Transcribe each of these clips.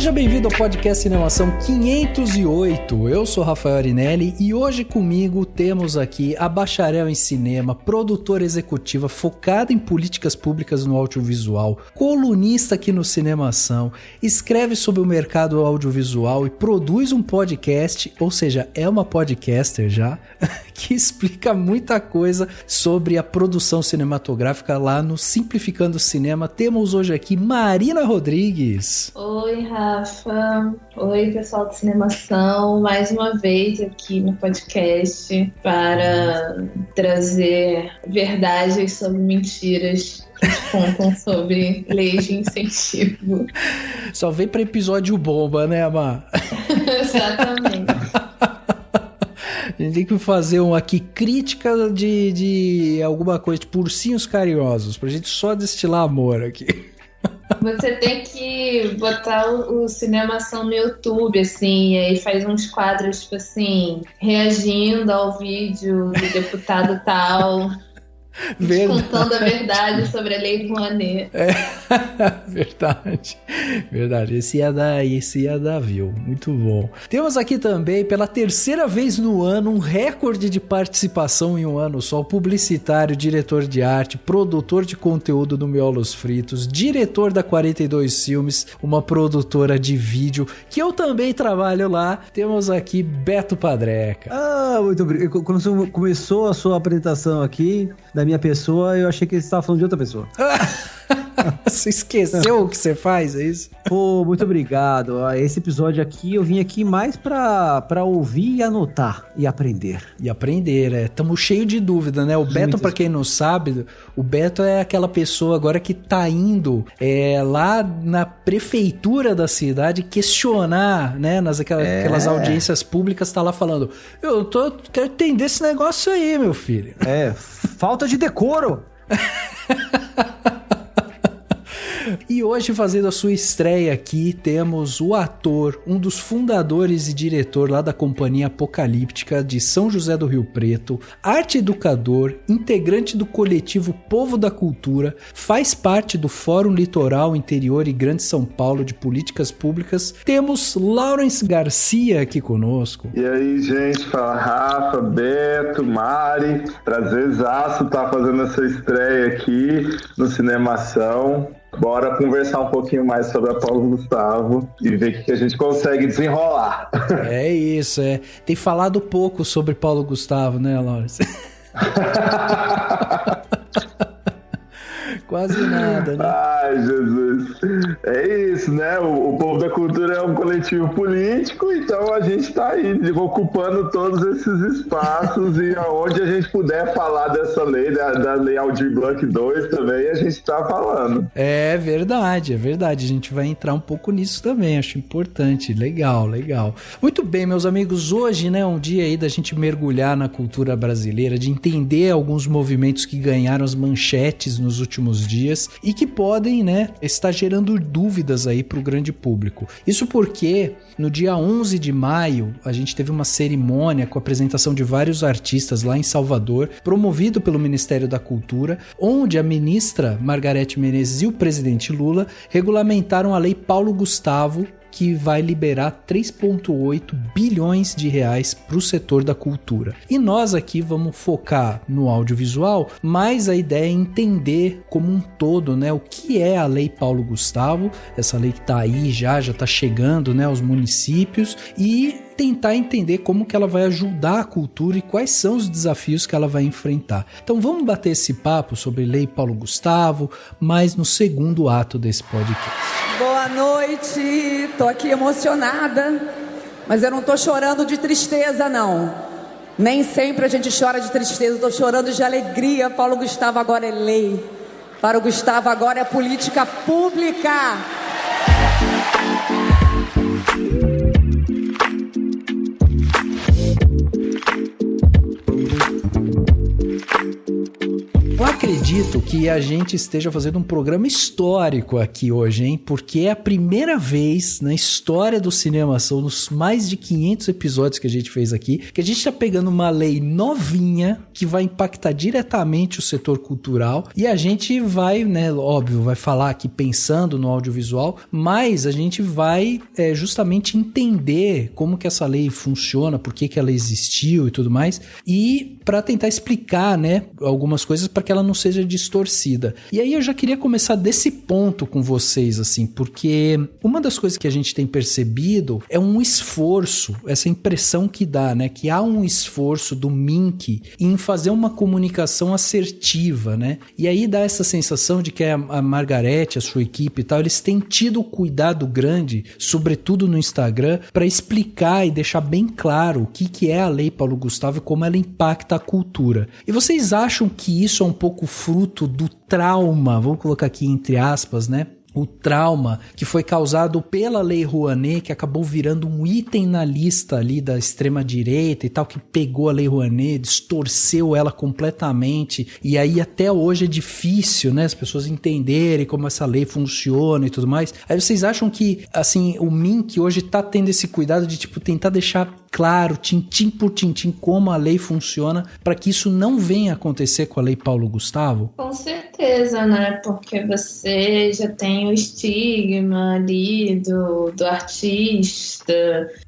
Seja bem-vindo ao podcast Cinemação 508. Eu sou Rafael Arinelli e hoje comigo temos aqui a bacharel em cinema, produtora executiva focada em políticas públicas no audiovisual, colunista aqui no Cinemação, escreve sobre o mercado audiovisual e produz um podcast, ou seja, é uma podcaster já, que explica muita coisa sobre a produção cinematográfica lá no Simplificando Cinema. Temos hoje aqui Marina Rodrigues. Oi, Rafa. Oi, pessoal do Cinemação. Mais uma vez aqui no podcast para trazer verdades sobre mentiras que contam sobre leis de incentivo. Só vem para episódio bomba, né, Amar? Exatamente. A gente tem que fazer aqui crítica de alguma coisa, de ursinhos carinhosos, pra gente só destilar amor aqui. Você tem que botar o Cinemação no YouTube, assim, e aí faz uns quadros, tipo assim, reagindo ao vídeo do deputado tal, contando a verdade sobre a Lei Rouanet. Verdade. Esse ia dar view. Muito bom. Temos aqui também, pela terceira vez no ano, um recorde de participação em um ano só. Publicitário, diretor de arte, produtor de conteúdo do Miolos Fritos, diretor da 42 Filmes, uma produtora de vídeo, que eu também trabalho lá. Temos aqui Beto Padreca. Muito obrigado. Quando começou a sua apresentação aqui, da minha pessoa, eu achei que você estava falando de outra pessoa. Você esqueceu o que você faz, é isso? Pô, muito obrigado. Esse episódio aqui, eu vim aqui mais pra ouvir e anotar e aprender. E aprender, Estamos cheios de dúvida, né? O Beto, pra quem não sabe, o Beto é aquela pessoa agora que tá indo lá na prefeitura da cidade questionar, né? Aquelas audiências públicas, tá lá falando, quero entender esse negócio aí, meu filho. Falta de decoro. E hoje, fazendo a sua estreia aqui, temos o ator, um dos fundadores e diretor lá da Companhia Apocalíptica de São José do Rio Preto, arte educador, integrante do coletivo Povo da Cultura, faz parte do Fórum Litoral Interior e Grande São Paulo de Políticas Públicas. Temos Lawrence Garcia aqui conosco. E aí, gente, fala Rafa, Beto, Mari, prazerzaço estar fazendo essa estreia aqui no Cinemação. Bora conversar um pouquinho mais sobre a Paulo Gustavo e ver o que a gente consegue desenrolar. É isso, Tem falado pouco sobre Paulo Gustavo, né, Lawrence? Quase nada, né? Ai, Jesus. É isso, né? O Povo da Cultura é um coletivo político, então a gente tá aí ocupando todos esses espaços e aonde a gente puder falar dessa lei, da Lei Aldir Blanc 2 também, a gente tá falando. É verdade. A gente vai entrar um pouco nisso também, acho importante. Legal. Muito bem, meus amigos, hoje, né, um dia aí da gente mergulhar na cultura brasileira, de entender alguns movimentos que ganharam as manchetes nos últimos dias e que podem, né, estar gerando dúvidas aí para o grande público. Isso porque no dia 11 de maio a gente teve uma cerimônia com a apresentação de vários artistas lá em Salvador, promovido pelo Ministério da Cultura, onde a ministra Margarete Menezes e o presidente Lula regulamentaram a Lei Paulo Gustavo, que vai liberar 3,8 bilhões de reais para o setor da cultura. E nós aqui vamos focar no audiovisual, mas a ideia é entender como um todo, né, o que é a Lei Paulo Gustavo, essa lei que está aí já está chegando, né, aos municípios, e tentar entender como que ela vai ajudar a cultura e quais são os desafios que ela vai enfrentar. Então vamos bater esse papo sobre Lei Paulo Gustavo, mas no segundo ato desse podcast. Boa noite, tô aqui emocionada, mas eu não tô chorando de tristeza, não. Nem sempre a gente chora de tristeza, eu tô chorando de alegria. Paulo Gustavo agora é lei. Paulo Gustavo agora é política pública. Uma acredito que a gente esteja fazendo um programa histórico aqui hoje, hein? Porque é a primeira vez na história do Cinemação, nos mais de 500 episódios que a gente fez aqui, que a gente tá pegando uma lei novinha que vai impactar diretamente o setor cultural e a gente vai, né, óbvio, vai falar aqui pensando no audiovisual, mas a gente vai justamente entender como que essa lei funciona, por que ela existiu e tudo mais, e para tentar explicar, né, algumas coisas para que ela não seja distorcida. E aí eu já queria começar desse ponto com vocês, assim, porque uma das coisas que a gente tem percebido é um esforço, essa impressão que dá, né, que há um esforço do Mink em fazer uma comunicação assertiva, né, e aí dá essa sensação de que a Margarete, a sua equipe e tal, eles têm tido cuidado grande, sobretudo no Instagram, para explicar e deixar bem claro o que é a Lei Paulo Gustavo e como ela impacta a cultura. E vocês acham que isso é um pouco fruto do trauma, vamos colocar aqui entre aspas, né? O trauma que foi causado pela Lei Rouanet, que acabou virando um item na lista ali da extrema-direita e tal, que pegou a Lei Rouanet, distorceu ela completamente, e aí até hoje é difícil, né, as pessoas entenderem como essa lei funciona e tudo mais. Aí vocês acham que, assim, o Mink hoje tá tendo esse cuidado de, tipo, tentar deixar claro, tintim por tintim, como a lei funciona, para que isso não venha acontecer com a Lei Paulo Gustavo? Com certeza, né? Porque você já tem o estigma ali do artista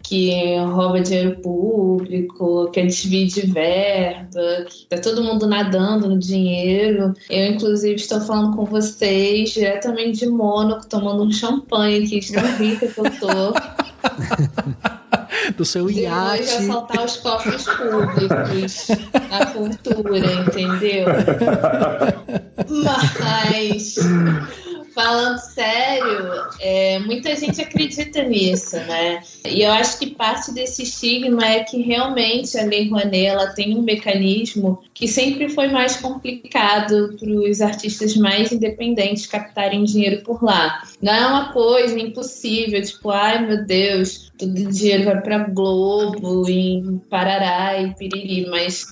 que rouba dinheiro público, que divide verba, que tá todo mundo nadando no dinheiro. Eu, inclusive, estou falando com vocês diretamente de Mônaco, tomando um champanhe aqui, de tão rica que eu tô. Do seu iate. Depois de assaltar os cofres públicos na cultura, entendeu? Mas, falando sério, muita gente acredita nisso, né? E eu acho que parte desse estigma é que realmente a Lei Rouanet, ela tem um mecanismo que sempre foi mais complicado para os artistas mais independentes captarem dinheiro por lá. Não é uma coisa impossível, tipo, ai meu Deus, todo o dinheiro vai para Globo, em Parará e Piriri, mas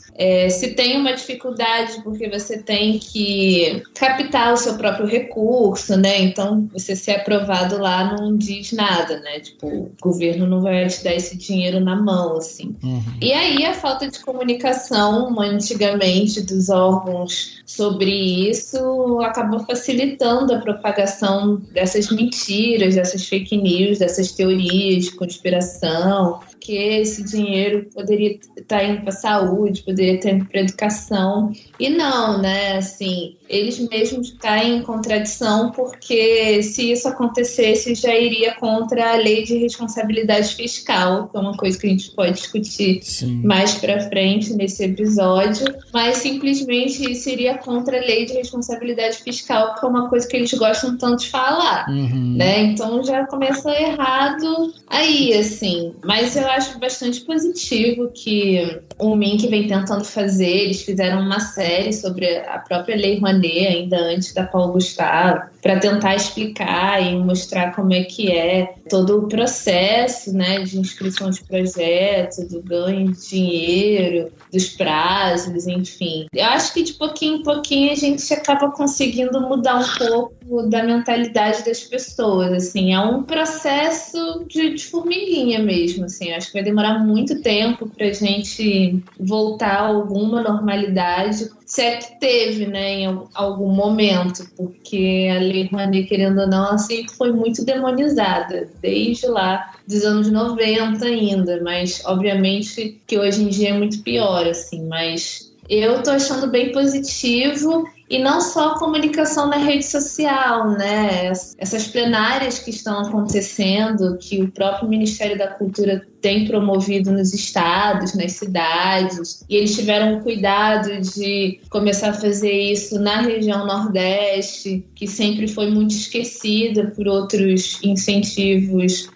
se tem uma dificuldade porque você tem que captar o seu próprio recurso, né? Então, você ser aprovado lá não diz nada, né? Tipo, o governo não vai te dar esse dinheiro na mão, assim. Uhum. E aí, a falta de comunicação, antigamente, dos órgãos sobre isso, acabou facilitando a propagação dessas mentiras, dessas fake news, dessas teorias de conspiração, que esse dinheiro poderia estar indo para a saúde, poderia estar indo para a educação. E não, né? Assim, eles mesmos caem em contradição, porque se isso acontecesse, já iria contra a lei de responsabilidade fiscal, que é uma coisa que a gente pode discutir mais para frente nesse episódio, mas simplesmente isso iria contra a lei de responsabilidade fiscal, que é uma coisa que eles gostam tanto de falar, né? Então já começa errado aí, assim. Mas eu acho bastante positivo que o Mink vem tentando fazer. Eles fizeram uma série sobre a própria Lei Rouanet, ainda antes da Paulo Gustavo, para tentar explicar e mostrar como é que é todo o processo, né, de inscrição de projeto, do ganho de dinheiro, dos prazos, enfim. Eu acho que de pouquinho em pouquinho a gente acaba conseguindo mudar um pouco da mentalidade das pessoas, assim. É um processo de formiguinha mesmo, assim. Eu acho que vai demorar muito tempo pra gente voltar a alguma normalidade, se é que teve, né, em algum momento, porque a Lei Rouanet, querendo ou não, ela sempre foi muito demonizada, desde lá dos anos 90 ainda, mas obviamente que hoje em dia é muito pior, assim, mas eu tô achando bem positivo. E não só a comunicação na rede social, né? Essas plenárias que estão acontecendo, que o próprio Ministério da Cultura tem promovido nos estados, nas cidades, e eles tiveram o cuidado de começar a fazer isso na região Nordeste, que sempre foi muito esquecida por outros incentivos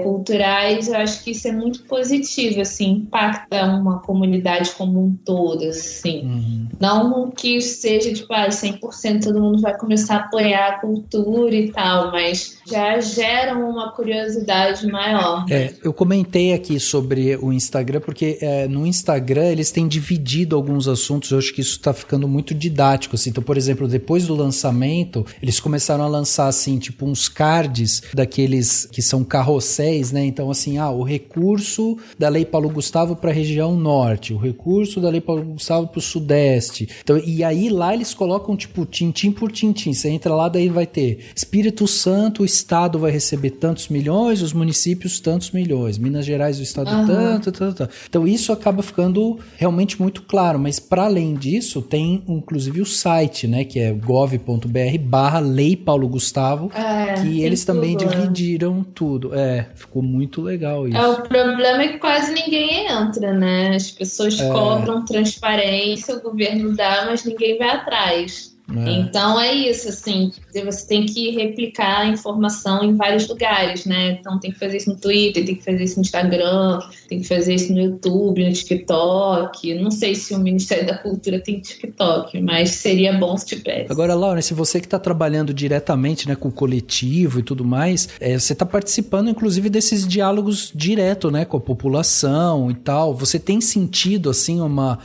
culturais, eu acho que isso é muito positivo, assim, impacta uma comunidade como um todo, assim. Não que seja, tipo, 100% todo mundo vai começar a apoiar a cultura e tal, mas já geram uma curiosidade maior. Eu comentei aqui sobre o Instagram, porque no Instagram eles têm dividido alguns assuntos, eu acho que isso tá ficando muito didático, assim. Então, por exemplo, depois do lançamento, eles começaram a lançar, assim, tipo, uns cards daqueles que são carrosséis, né? Então, assim, o recurso da Lei Paulo Gustavo para a região norte, o recurso da Lei Paulo Gustavo para o sudeste. Então, e aí lá eles colocam, tipo, tintim por tintim. Você entra lá, daí vai ter Espírito Santo, o estado vai receber tantos milhões, os municípios tantos milhões, Minas Gerais, o estado tanto. Então, isso acaba ficando realmente muito claro, mas para além disso, tem inclusive o site, né, que é gov.br/Lei Paulo Gustavo, que eles também dividiram tudo. Ficou muito legal isso. O problema é que quase ninguém entra, né? As pessoas cobram transparência, o governo dá, mas ninguém vai atrás. Então é isso, assim, você tem que replicar a informação em vários lugares, né? Então tem que fazer isso no Twitter, tem que fazer isso no Instagram, tem que fazer isso no YouTube, no TikTok. Não sei se o Ministério da Cultura tem TikTok, mas seria bom se tivesse. Agora, Laura, se você que está trabalhando diretamente, né, com o coletivo e tudo mais, você está participando inclusive desses diálogos direto, né, com a população e tal. Você tem sentido, assim,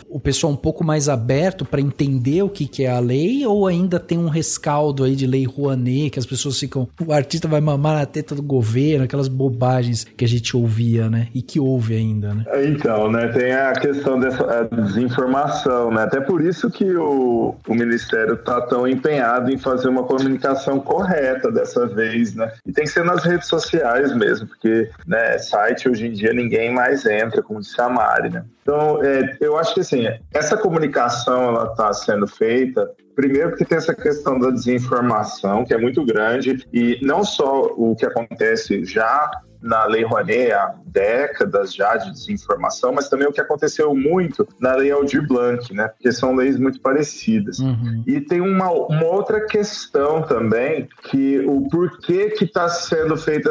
o pessoal um pouco mais aberto para entender o que é a lei, ou ainda tem um rescaldo aí de Lei Rouanet, que as pessoas ficam, o artista vai mamar na teta do governo, aquelas bobagens que a gente ouvia, né? E que ouve ainda, né? Então, né? Tem a questão dessa desinformação, né? Até por isso que o Ministério está tão empenhado em fazer uma comunicação correta dessa vez, né? E tem que ser nas redes sociais mesmo, porque, né, site hoje em dia ninguém mais entra, como disse a Mari, né? Então, eu acho que, assim, essa comunicação, ela está sendo feita, primeiro porque tem essa questão da desinformação, que é muito grande, e não só o que acontece já na Lei Rouanet há décadas já de desinformação, mas também o que aconteceu muito na Lei Aldir Blanc, né? Porque são leis muito parecidas. E tem uma outra questão também, que o porquê que está sendo feita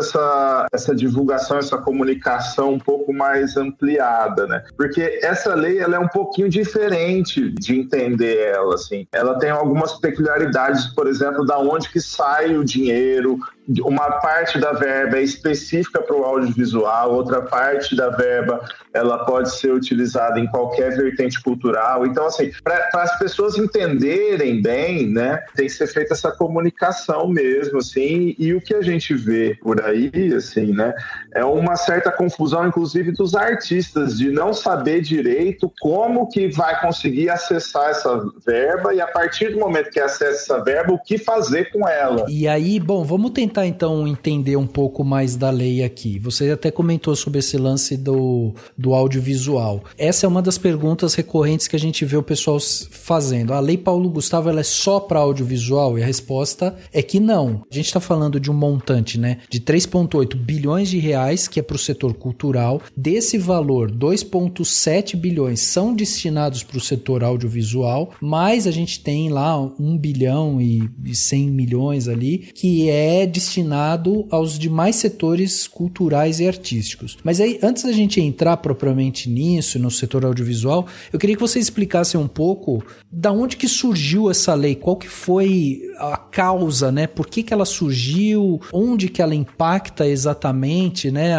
essa divulgação, essa comunicação um pouco mais ampliada, né? Porque essa lei, ela é um pouquinho diferente de entender ela, assim. Ela tem algumas peculiaridades, por exemplo, da onde que sai o dinheiro. Uma parte da verba é específica para o audiovisual, outra parte da verba ela pode ser utilizada em qualquer vertente cultural. Então, assim, para as pessoas entenderem bem, né, tem que ser feita essa comunicação mesmo, assim, e o que a gente vê por aí, assim, né, é uma certa confusão, inclusive, dos artistas, de não saber direito como que vai conseguir acessar essa verba e, a partir do momento que acessa essa verba, o que fazer com ela. E aí, bom, vamos tentar então entender um pouco mais da lei aqui. Você até comentou sobre esse lance do audiovisual. Essa é uma das perguntas recorrentes que a gente vê o pessoal fazendo. A Lei Paulo Gustavo, ela é só para audiovisual? E a resposta é que não. A gente está falando de um montante, né, de 3,8 bilhões de reais, que é para o setor cultural. Desse valor, 2,7 bilhões são destinados para o setor audiovisual, mas a gente tem lá 1 bilhão e 100 milhões ali, que é destinado aos demais setores culturais e artísticos. Mas aí, antes da gente entrar propriamente nisso, no setor audiovisual, eu queria que você explicasse um pouco da onde que surgiu essa lei, qual que foi a causa, né? Por que ela surgiu, onde que ela impacta exatamente, né,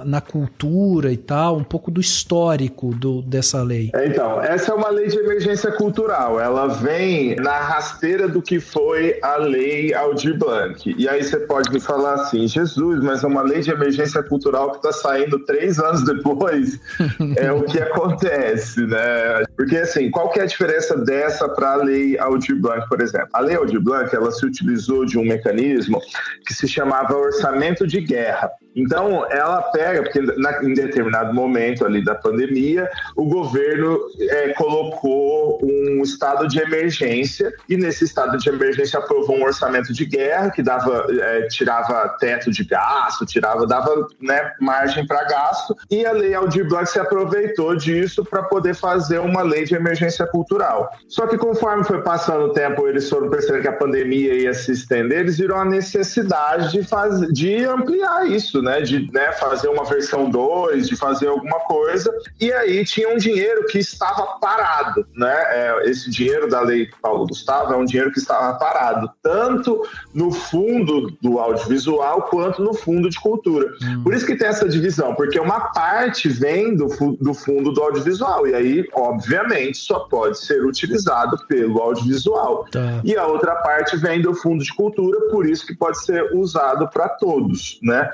na cultura e tal, um pouco do histórico dessa lei. Então, essa é uma lei de emergência cultural, ela vem na rasteira do que foi a Lei Aldir Blanc. E aí você pode me falar assim, Jesus, mas é uma lei de emergência cultural que está saindo 3 anos depois, é o que acontece, né? Porque, assim, qual que é a diferença dessa para a Lei Aldir Blanc, por exemplo? A Lei Aldir Blanc, ela se utilizou de um mecanismo que se chamava orçamento de guerra. Então, ela pega, porque em determinado momento ali da pandemia, o governo colocou um estado de emergência, e nesse estado de emergência aprovou um orçamento de guerra que tirava teto de gasto, dava, né, margem para gasto, e a Lei Aldir Blanc se aproveitou disso para poder fazer uma lei de emergência cultural. Só que conforme foi passando o tempo, eles foram percebendo que a pandemia ia se estender, eles viram a necessidade de ampliar isso, lançamento, né, de, né, fazer uma versão 2, de fazer alguma coisa, e aí tinha um dinheiro que estava parado, né? Esse dinheiro da Lei Paulo Gustavo é um dinheiro que estava parado, tanto no fundo do audiovisual quanto no fundo de cultura. Por isso que tem essa divisão, porque uma parte vem do fundo do audiovisual, e aí, obviamente, só pode ser utilizado pelo audiovisual. Tá. E a outra parte vem do fundo de cultura, por isso que pode ser usado para todos, né?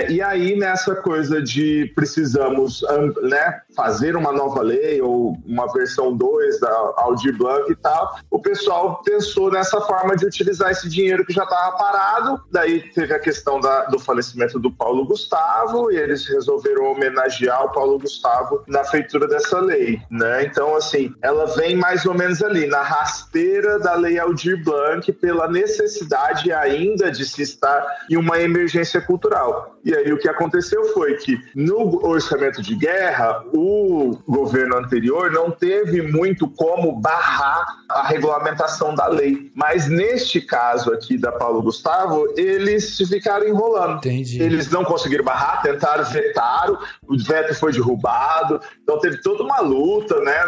E aí, nessa coisa de precisamos, né, fazer uma nova lei ou uma versão 2 da Aldir Blanc e tal, o pessoal pensou nessa forma de utilizar esse dinheiro que já estava parado. Daí teve a questão do falecimento do Paulo Gustavo, e eles resolveram homenagear o Paulo Gustavo na feitura dessa lei, né? Então, assim, ela vem mais ou menos ali, na rasteira da Lei Aldir Blanc, pela necessidade ainda de se estar em uma emergência cultural. E aí o que aconteceu foi que no orçamento de guerra, o governo anterior não teve muito como barrar a regulamentação da lei. Mas neste caso aqui da Paulo Gustavo, eles ficaram enrolando. Entendi. Eles não conseguiram barrar, tentaram, vetaram, o veto foi derrubado, então teve toda uma luta, né,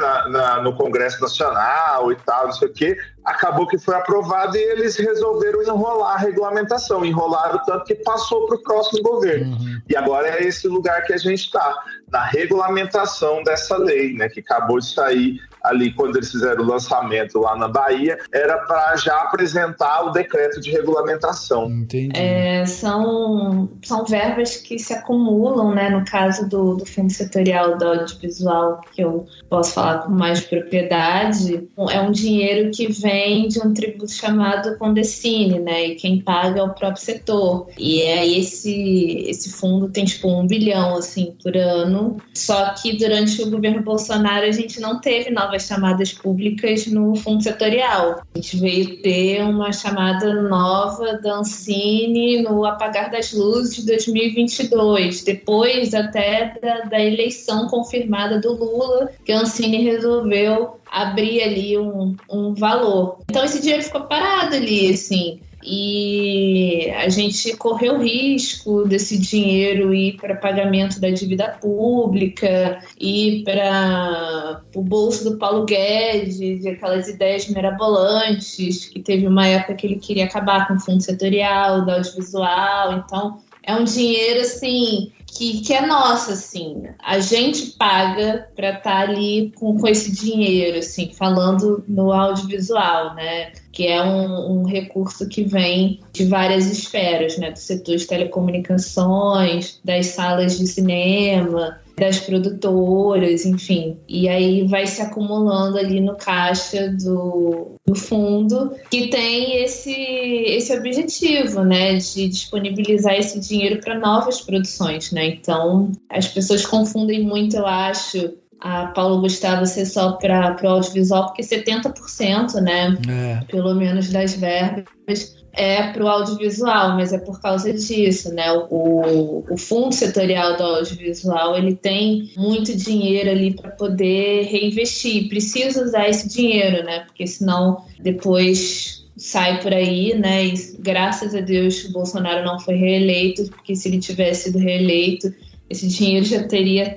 no Congresso Nacional e tal, não sei o quê. Acabou que foi aprovado e eles resolveram enrolar a regulamentação. Enrolaram tanto que passou para o próximo governo. E agora é esse lugar que a gente está, na regulamentação dessa lei, né, que acabou de sair ali quando eles fizeram o lançamento lá na Bahia, era para já apresentar o decreto de regulamentação. Entendi. São verbas que se acumulam, né? No caso do Fundo Setorial do Audiovisual, que eu posso falar com mais propriedade, é um dinheiro que vem de um tributo chamado Condecine, né? E quem paga é o próprio setor. E esse fundo tem tipo 1 bilhão assim, por ano. Só que durante o governo Bolsonaro a gente não teve novas chamadas públicas no fundo setorial. A gente veio ter uma chamada nova da Ancine no apagar das luzes de 2022, depois até da eleição confirmada do Lula, que a Ancine resolveu abrir ali um valor. Então esse dinheiro ficou parado ali, assim. E a gente correu o risco desse dinheiro ir para pagamento da dívida pública, ir para o bolso do Paulo Guedes, aquelas ideias mirabolantes, que teve uma época que ele queria acabar com o fundo setorial, do audiovisual. Então é um dinheiro assim que é nosso, assim. A gente paga para estar ali com esse dinheiro, assim, falando no audiovisual, né? Que é um recurso que vem de várias esferas, né? Do setor de telecomunicações, das salas de cinema, das produtoras, enfim. E aí vai se acumulando ali no caixa do fundo, que tem esse objetivo, né? De disponibilizar esse dinheiro para novas produções, né? Então, as pessoas confundem muito, eu acho, a Paulo Gustavo ser só para o audiovisual, porque 70%, né? Pelo menos das verbas é para o audiovisual, mas é por causa disso, né? O fundo setorial do audiovisual, ele tem muito dinheiro ali para poder reinvestir. Precisa usar esse dinheiro, né? Porque senão depois sai por aí, né? E graças a Deus o Bolsonaro não foi reeleito, porque se ele tivesse sido reeleito, esse dinheiro já teria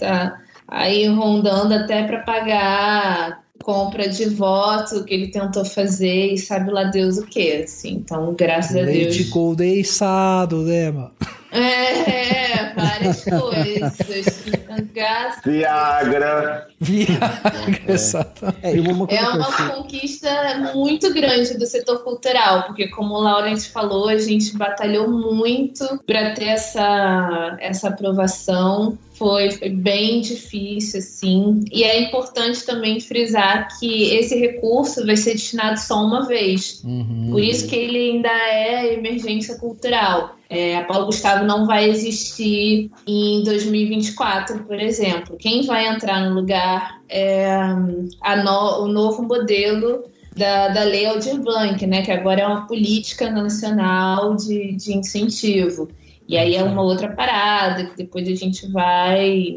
aí rondando até para pagar compra de voto que ele tentou fazer e sabe lá Deus o que, assim. Então, graças a Deus... Leite condensado, né, mano? Várias coisas. Viagra, exatamente. É uma conquista muito grande do setor cultural, porque como o Laurence falou, a gente batalhou muito para ter essa aprovação. Foi bem difícil, assim. E é importante também frisar que esse recurso vai ser destinado só uma vez. Por isso que ele ainda é emergência cultural. A Paulo Gustavo não vai existir em 2024, por exemplo. Quem vai entrar no lugar é o novo modelo da Lei Aldir Blanc, né, que agora é uma política nacional de incentivo. E aí é uma outra parada, que depois a gente vai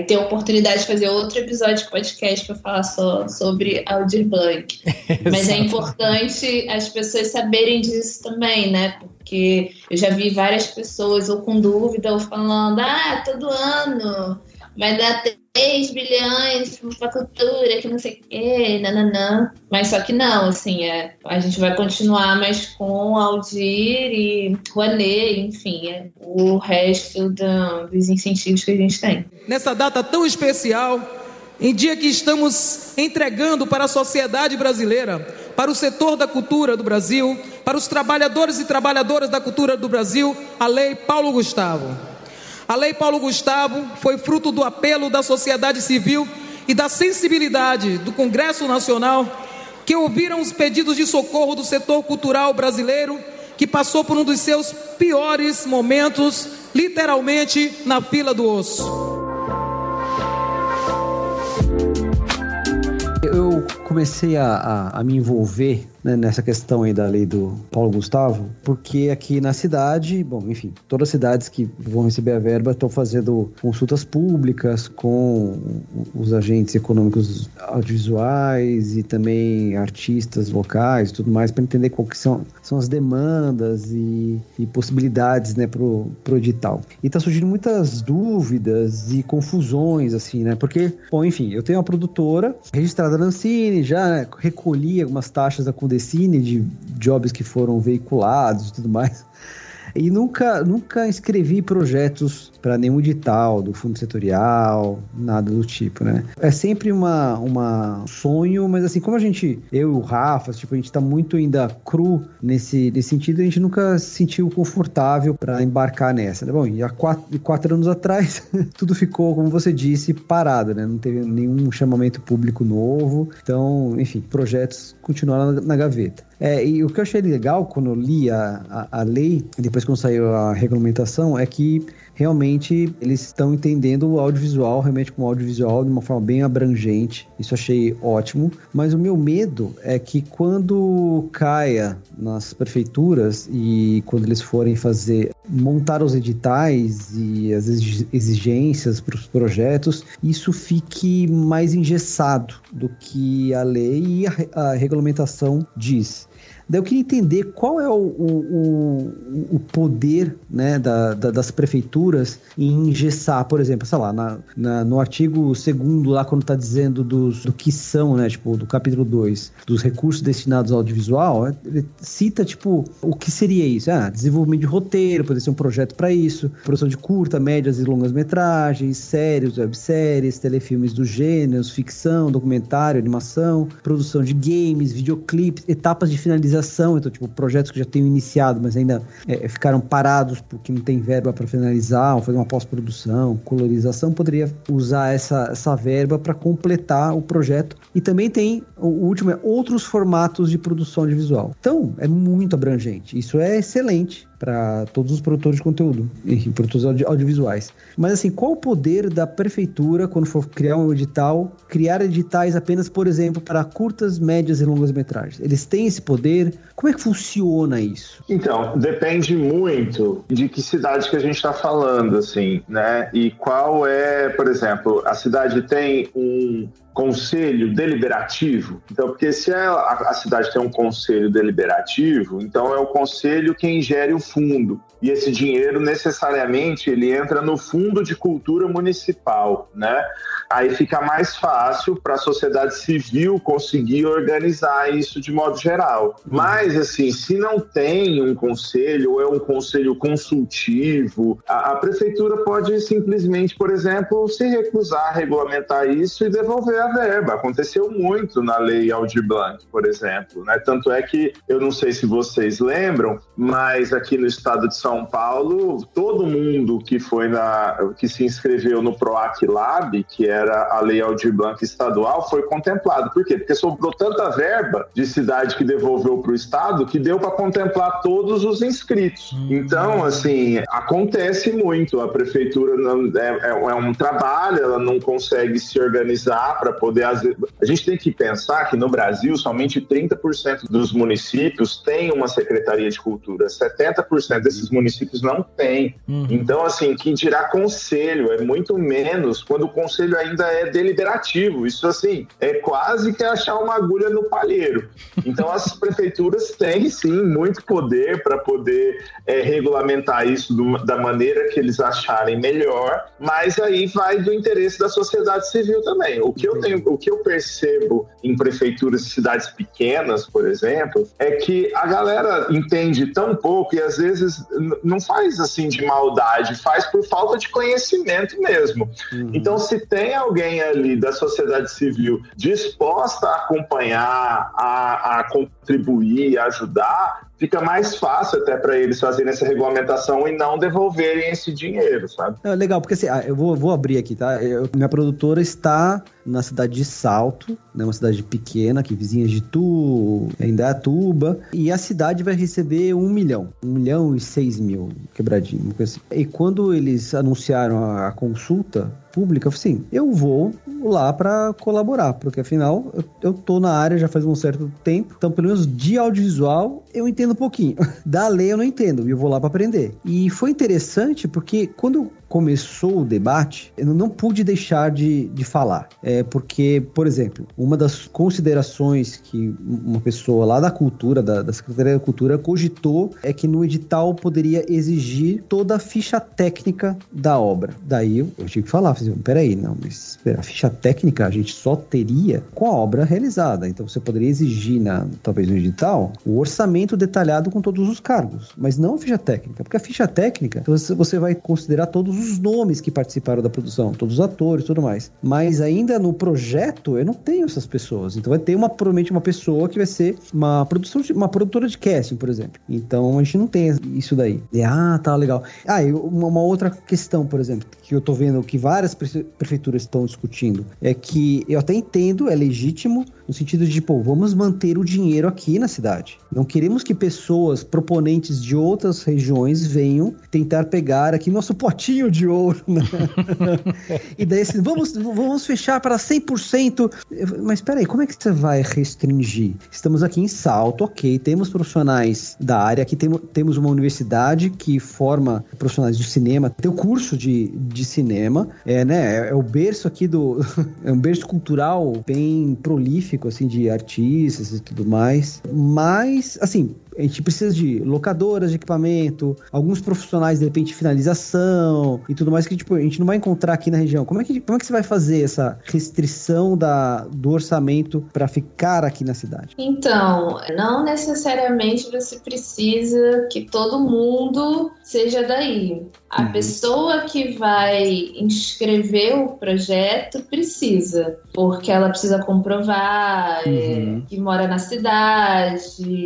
ter a oportunidade de fazer outro episódio de podcast para falar só sobre Aldir Blanc. Mas é importante as pessoas saberem disso também, né? Porque eu já vi várias pessoas ou com dúvida ou falando, todo ano vai dar 3 bilhões pra cultura, que não sei o quê, nananã. Mas só que não, assim, a gente vai continuar, mas com Aldir e Rouanet, enfim, o resto dos incentivos que a gente tem. Nessa data tão especial, em dia que estamos entregando para a sociedade brasileira, para o setor da cultura do Brasil, para os trabalhadores e trabalhadoras da cultura do Brasil, a Lei Paulo Gustavo. A Lei Paulo Gustavo foi fruto do apelo da sociedade civil e da sensibilidade do Congresso Nacional, que ouviram os pedidos de socorro do setor cultural brasileiro, que passou por um dos seus piores momentos, literalmente na fila do osso. Eu comecei a me envolver, né, nessa questão aí da lei do Paulo Gustavo, porque aqui na cidade, bom, enfim, todas as cidades que vão receber a verba estão fazendo consultas públicas com os agentes econômicos audiovisuais e também artistas locais e tudo mais, para entender qual que são as demandas e possibilidades, né, pro edital. E tá surgindo muitas dúvidas e confusões, assim, né, porque, bom, enfim, eu tenho uma produtora registrada na Ancine, já recolhi algumas taxas da Condecine de jobs que foram veiculados e tudo mais. E nunca inscrevi projetos para nenhum edital do fundo setorial, nada do tipo, né? É sempre uma sonho, mas assim, como eu e o Rafa, tipo, a gente tá muito ainda cru nesse sentido, a gente nunca se sentiu confortável para embarcar nessa, né? Bom, e há 4 anos atrás, tudo ficou, como você disse, parado, né? Não teve nenhum chamamento público novo, então, enfim, projetos continuaram na gaveta. E o que eu achei legal quando eu li a lei, depois quando saiu a regulamentação, é que realmente eles estão entendendo o audiovisual, realmente como audiovisual, de uma forma bem abrangente. Isso achei ótimo. Mas o meu medo é que quando caia nas prefeituras e quando eles forem montar os editais e as exigências para os projetos, isso fique mais engessado do que a lei e a regulamentação diz. Daí eu queria entender qual é o poder, né, das prefeituras em engessar, por exemplo, sei lá, no artigo 2º lá, quando está dizendo do que são, né, tipo, do capítulo 2, dos recursos destinados ao audiovisual, ele cita, tipo, o que seria isso? Desenvolvimento de roteiro, poderia ser um projeto para isso, produção de curta, médias e longas metragens, séries, webséries, telefilmes dos gêneros, ficção, documentário, animação, produção de games, videoclipes, etapas de finalização. Então, tipo, projetos que já tenham iniciado, mas ainda ficaram parados porque não tem verba para finalizar, ou fazer uma pós-produção, colorização, poderia usar essa verba para completar o projeto. E também tem, o último, outros formatos de produção audiovisual. Então, é muito abrangente. Isso é excelente para todos os produtores de conteúdo, enfim, produtores audiovisuais. Mas assim, qual o poder da prefeitura quando for criar um edital, criar editais apenas, por exemplo, para curtas, médias e longas metragens? Eles têm esse poder? Como é que funciona isso? Então, depende muito de que cidade que a gente está falando, assim, né? E qual é, por exemplo, a cidade tem um conselho deliberativo. Então, porque se a cidade tem um conselho deliberativo, então é o conselho quem gere o fundo. E esse dinheiro, necessariamente, ele entra no Fundo de Cultura Municipal, né? Aí fica mais fácil para a sociedade civil conseguir organizar isso de modo geral. Mas, assim, se não tem um conselho, ou é um conselho consultivo, a prefeitura pode simplesmente, por exemplo, se recusar a regulamentar isso e devolver a verba. Aconteceu muito na lei Aldir Blanc, por exemplo, né? Tanto é que, eu não sei se vocês lembram, mas aqui no estado de São Paulo, todo mundo que se inscreveu no PROAC Lab, que era a lei Aldir Blanc estadual, foi contemplado. Por quê? Porque sobrou tanta verba de cidade que devolveu para o estado que deu para contemplar todos os inscritos. Então, assim, acontece muito. A prefeitura é um trabalho, ela não consegue se organizar para para poder... A gente tem que pensar que no Brasil somente 30% dos municípios têm uma secretaria de cultura, 70% desses municípios não têm. Então, assim, quem dirá conselho, é muito menos quando o conselho ainda é deliberativo. Isso, assim, é quase que achar uma agulha no palheiro. Então, as prefeituras têm, sim, muito poder para poder regulamentar isso da maneira que eles acharem melhor, mas aí vai do interesse da sociedade civil também. O que eu percebo em prefeituras de cidades pequenas, por exemplo, é que a galera entende tão pouco e às vezes não faz assim de maldade, faz por falta de conhecimento mesmo. Então, se tem alguém ali da sociedade civil disposta a acompanhar, a contribuir, a ajudar, fica mais fácil até para eles fazerem essa regulamentação e não devolverem esse dinheiro, sabe? É legal, porque assim, eu vou abrir aqui, tá? Minha produtora está na cidade de Salto, né? Uma cidade pequena, aqui vizinha de Indaiatuba, e a cidade vai receber 1 milhão, 1.006.000, quebradinho, uma coisa assim. E quando eles anunciaram a consulta pública, eu falei assim, eu vou lá para colaborar, porque afinal eu tô na área já faz um certo tempo, então pelo menos de audiovisual eu entendo um pouquinho. Da lei eu não entendo, e eu vou lá para aprender. E foi interessante porque quando começou o debate, eu não pude deixar de falar. Porque, por exemplo, uma das considerações que uma pessoa lá da cultura, da Secretaria da Cultura, cogitou é que no edital poderia exigir toda a ficha técnica da obra. Daí eu tive que falar, peraí, não, mas a ficha técnica a gente só teria com a obra realizada. Então você poderia exigir, talvez no edital, o orçamento detalhado com todos os cargos, mas não a ficha técnica, porque a ficha técnica você vai considerar todos os nomes que participaram da produção, todos os atores e tudo mais. Mas ainda no projeto, eu não tenho essas pessoas. Então vai ter provavelmente uma pessoa que vai ser uma produtora de casting, por exemplo. Então a gente não tem isso daí. Tá, legal. E uma outra questão, por exemplo, que eu tô vendo que várias prefeituras estão discutindo, é que eu até entendo, é legítimo, no sentido de, vamos manter o dinheiro aqui na cidade. Não queremos que pessoas proponentes de outras regiões venham tentar pegar aqui nosso potinho de ouro, né? E daí assim, vamos fechar para 100%. Mas espera aí, como é que você vai restringir? Estamos aqui em Salto, ok, temos profissionais da área, aqui temos uma universidade que forma profissionais de cinema, tem o curso de cinema, é o berço aqui é um berço cultural bem prolífico, assim, de artistas e tudo mais, mas, assim, a gente precisa de locadoras de equipamento, alguns profissionais, de repente, finalização e tudo mais que, a gente não vai encontrar aqui na região. Como é que você vai fazer essa restrição do orçamento para ficar aqui na cidade? Então, não necessariamente você precisa que todo mundo seja daí. A pessoa que vai inscrever o projeto precisa, porque ela precisa comprovar que mora na cidade,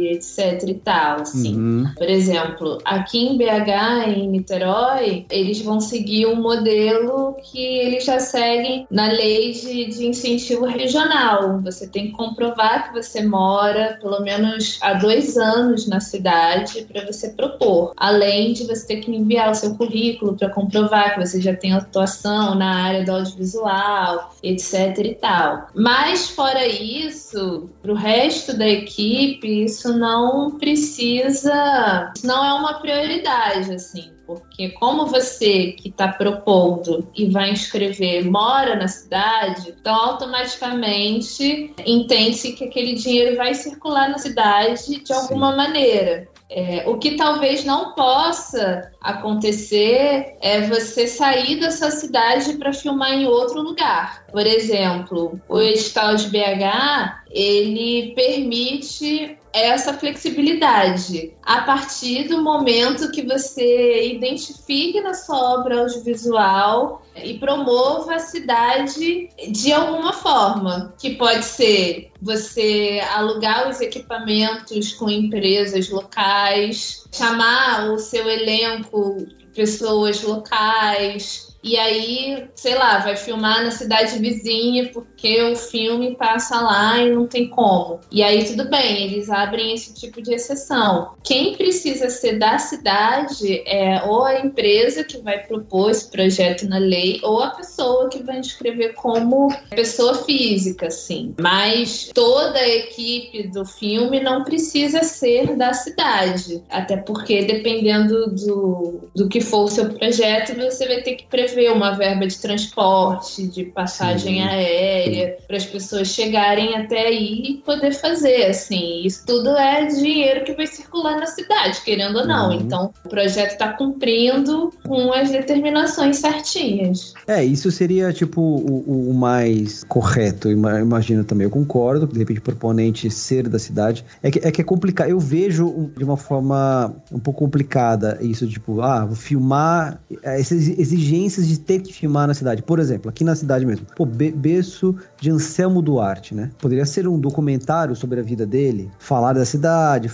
etc e tal, assim. Por exemplo, aqui em BH, em Niterói, eles vão seguir um modelo que eles já seguem na lei de incentivo regional. Você tem que comprovar que você mora pelo menos há 2 anos na cidade para você propor, além de você ter que enviar o seu currículo para comprovar que você já tem atuação na área do audiovisual, etc e tal. Mas fora isso, para o resto da equipe, isso não precisa, isso não é uma prioridade, assim. Porque como você que está propondo e vai inscrever mora na cidade, então automaticamente entende-se que aquele dinheiro vai circular na cidade de alguma maneira. O que talvez não possa acontecer é você sair da sua cidade para filmar em outro lugar. Por exemplo, o edital de BH, ele permite essa flexibilidade a partir do momento que você identifique na sua obra audiovisual e promova a cidade de alguma forma, que pode ser você alugar os equipamentos com empresas locais, chamar o seu elenco de pessoas locais e aí, sei lá, vai filmar na cidade vizinha porque o filme passa lá e não tem como. E aí tudo bem, eles abrem esse tipo de exceção. Quem precisa ser da cidade é ou a empresa que vai propor esse projeto na lei ou a pessoa que vai inscrever como pessoa física, assim. Mas toda a equipe do filme não precisa ser da cidade, até porque dependendo do que for o seu projeto, você vai ter que prever uma verba de transporte, de passagem aérea, para as pessoas chegarem até aí e poder fazer, assim. Isso tudo é dinheiro que vai circular na cidade, querendo ou não. Então, o projeto está cumprindo com as determinações certinhas. Isso seria, tipo, o mais correto, imagino também. Eu concordo, de repente, o proponente ser da cidade. É que é complicado. Eu vejo de uma forma um pouco complicada isso, tipo, vou filmar, essas exigências de ter que filmar na cidade. Por exemplo, aqui na cidade mesmo. Berço de Anselmo Duarte, né? Poderia ser um documentário sobre a vida dele, falar da cidade,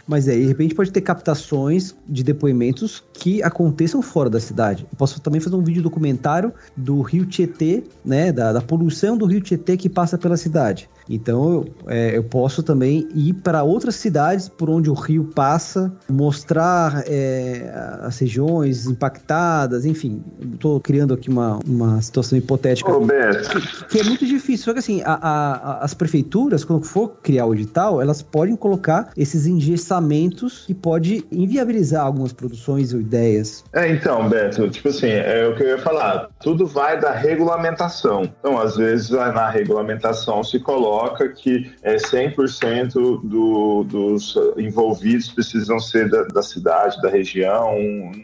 Mas de repente pode ter captações de depoimentos que aconteçam fora da cidade. Eu posso também fazer um vídeo documentário do Rio Tietê, né? Da poluição do Rio Tietê que passa pela cidade. Então, eu posso também ir para outras cidades por onde o rio passa, mostrar as regiões impactadas, enfim. Estou criando aqui uma situação hipotética. Que é muito difícil. Só que assim, as prefeituras, quando for criar o edital, elas podem colocar esses engessamentos e pode inviabilizar algumas produções ou ideias. Então, Beto, tipo assim, é o que eu ia falar. Tudo vai da regulamentação. Então, às vezes, na regulamentação se coloca que 100% dos envolvidos precisam ser da cidade, da região,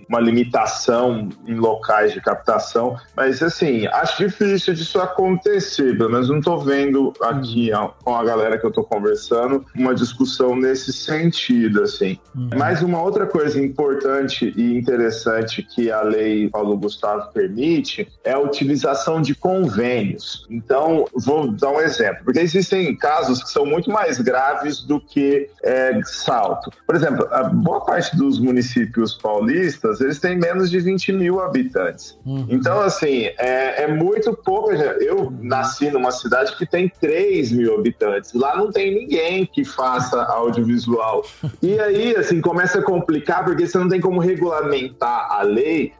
uma limitação em locais de captação, mas assim, acho difícil disso acontecer, pelo menos não estou vendo aqui com a galera que eu estou conversando uma discussão nesse sentido, assim. Mas uma outra coisa importante e interessante que a lei Paulo Gustavo permite é a utilização de convênios. Então, vou dar um exemplo, porque existem casos que são muito mais graves do que Salto. Por exemplo, a boa parte dos municípios paulistas, eles têm menos de 20 mil habitantes. Então, assim, é muito pouco. Eu nasci numa cidade que tem 3 mil habitantes. Lá não tem ninguém que faça audiovisual. E aí, assim, começa a complicar, porque você não tem como regulamentar a lei,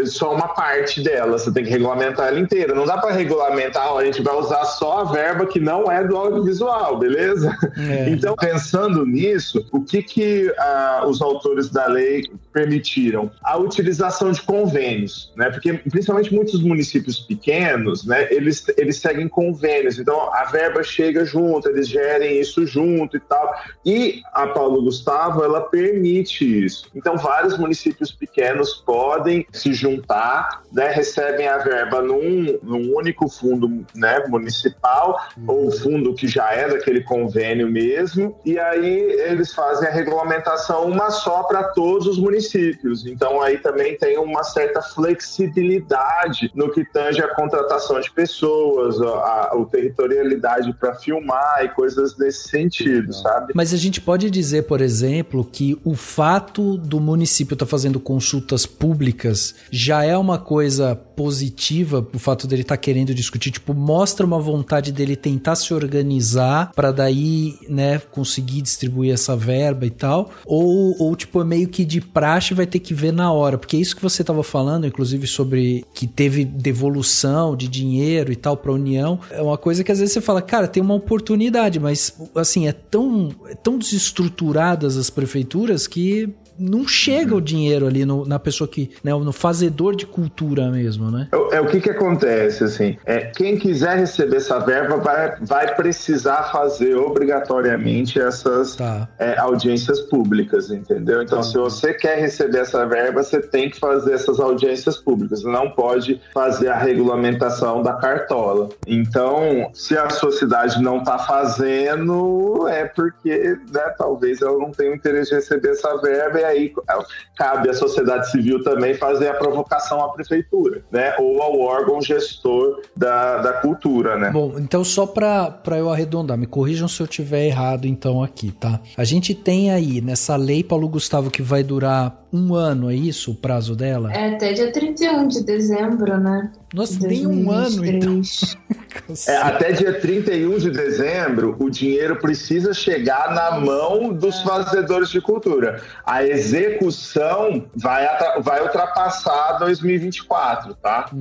só uma parte dela. Você tem que regulamentar ela inteira. Não dá para regulamentar, a gente vai usar só a verba que não é do audiovisual, beleza? Então, pensando nisso, o que os autores da lei permitiram? A utilização de convênios, né? Porque, principalmente muitos municípios pequenos, né, eles seguem convênios, então a verba chega junto, eles gerem isso junto e tal, e a Paulo Gustavo, ela permite isso. Então, vários municípios pequenos podem se juntar, né, recebem a verba num único fundo, né, municipal, ou fundo que já é daquele convênio mesmo, e aí eles fazem a regulamentação uma só para todos os municípios. Então aí também tem uma certa flexibilidade no que tange a contratação de pessoas, a territorialidade para filmar e coisas nesse sentido, sabe? Mas a gente pode dizer, por exemplo, que o fato do município estar fazendo consultas públicas já é uma coisa positiva, o fato dele estar querendo discutir, tipo, mostra uma vontade dele tentar se organizar para daí, né, conseguir distribuir essa verba e tal, ou tipo, é meio que de praxe, vai ter que ver na hora, porque isso que você estava falando, inclusive sobre que teve devolução de dinheiro e tal para a União, é uma coisa que às vezes você fala, cara, tem uma oportunidade, mas assim, é tão desestruturadas as prefeituras que não chega o dinheiro ali na pessoa que, né, no fazedor de cultura mesmo, né? O que acontece, assim, quem quiser receber essa verba vai precisar fazer obrigatoriamente essas audiências públicas, entendeu? Então, se você quer receber essa verba, você tem que fazer essas audiências públicas, não pode fazer a regulamentação da cartola. Então, se a sua cidade não está fazendo, é porque, né, talvez ela não tenha interesse de receber essa verba, e aí cabe à sociedade civil também fazer a provocação à prefeitura, né? Ou ao órgão gestor da cultura, né? Bom, então só para eu arredondar, me corrijam se eu tiver errado então aqui, tá? A gente tem aí nessa lei, Paulo Gustavo, que vai durar 1 ano, é isso o prazo dela? É até dia 31 de dezembro, né? Nossa, nem 1 ano, então. Até dia 31 de dezembro, o dinheiro precisa chegar na mão dos fazedores de cultura. A execução vai ultrapassar 2024, tá?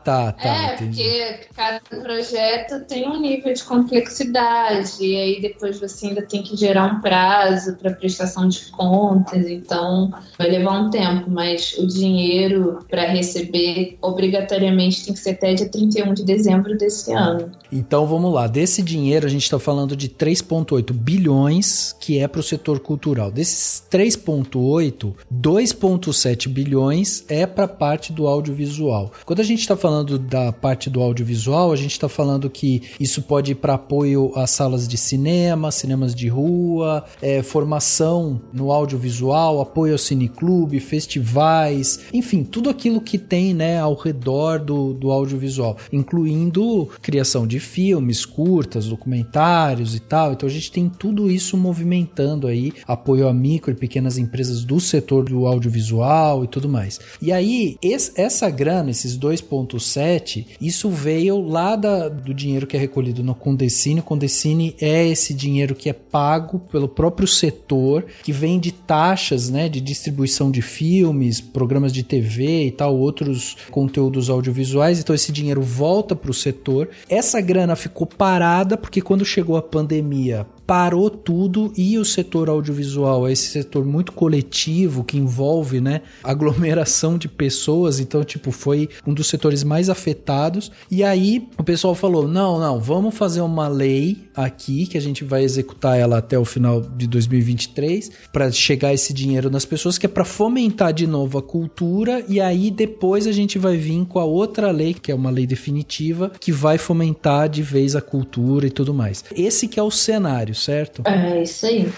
Tá. Entendi. Porque cada projeto tem um nível de complexidade, e aí depois você ainda tem que gerar um prazo para prestação de contas, então vai levar um tempo, mas o dinheiro para receber obrigatoriamente tem que ser até dia 31 de dezembro desse ano. Então vamos lá, desse dinheiro a gente está falando de 3,8 bilhões que é para o setor cultural. Desses 3,8, 2,7 bilhões é para a parte do audiovisual. Quando a gente está falando da parte do audiovisual, a gente está falando que isso pode ir para apoio a salas de cinema, cinemas de rua, formação no audiovisual, apoio ao cineclube, festivais, enfim, tudo aquilo que tem, né, ao redor do audiovisual, incluindo criação de filmes, curtas, documentários e tal. Então a gente tem tudo isso movimentando aí, apoio a micro e pequenas empresas do setor do audiovisual e tudo mais. E aí, essa grana, esses 2,7, isso veio lá do dinheiro que é recolhido no Condecine. O Condecine é esse dinheiro que é pago pelo próprio setor, que vem de taxas, né, de distribuição de filmes, programas de TV e tal, outros conteúdos audiovisuais. Então esse dinheiro volta para o setor. Essa grana ficou parada porque quando chegou a pandemia parou tudo, e o setor audiovisual é esse setor muito coletivo que envolve, né, aglomeração de pessoas, então tipo foi um dos setores mais afetados. E aí o pessoal falou, não, vamos fazer uma lei aqui que a gente vai executar ela até o final de 2023 para chegar esse dinheiro nas pessoas, que é para fomentar de novo a cultura, e aí depois a gente vai vir com a outra lei, que é uma lei definitiva, que vai fomentar de vez a cultura e tudo mais. Esse que é o cenário, certo? É isso aí.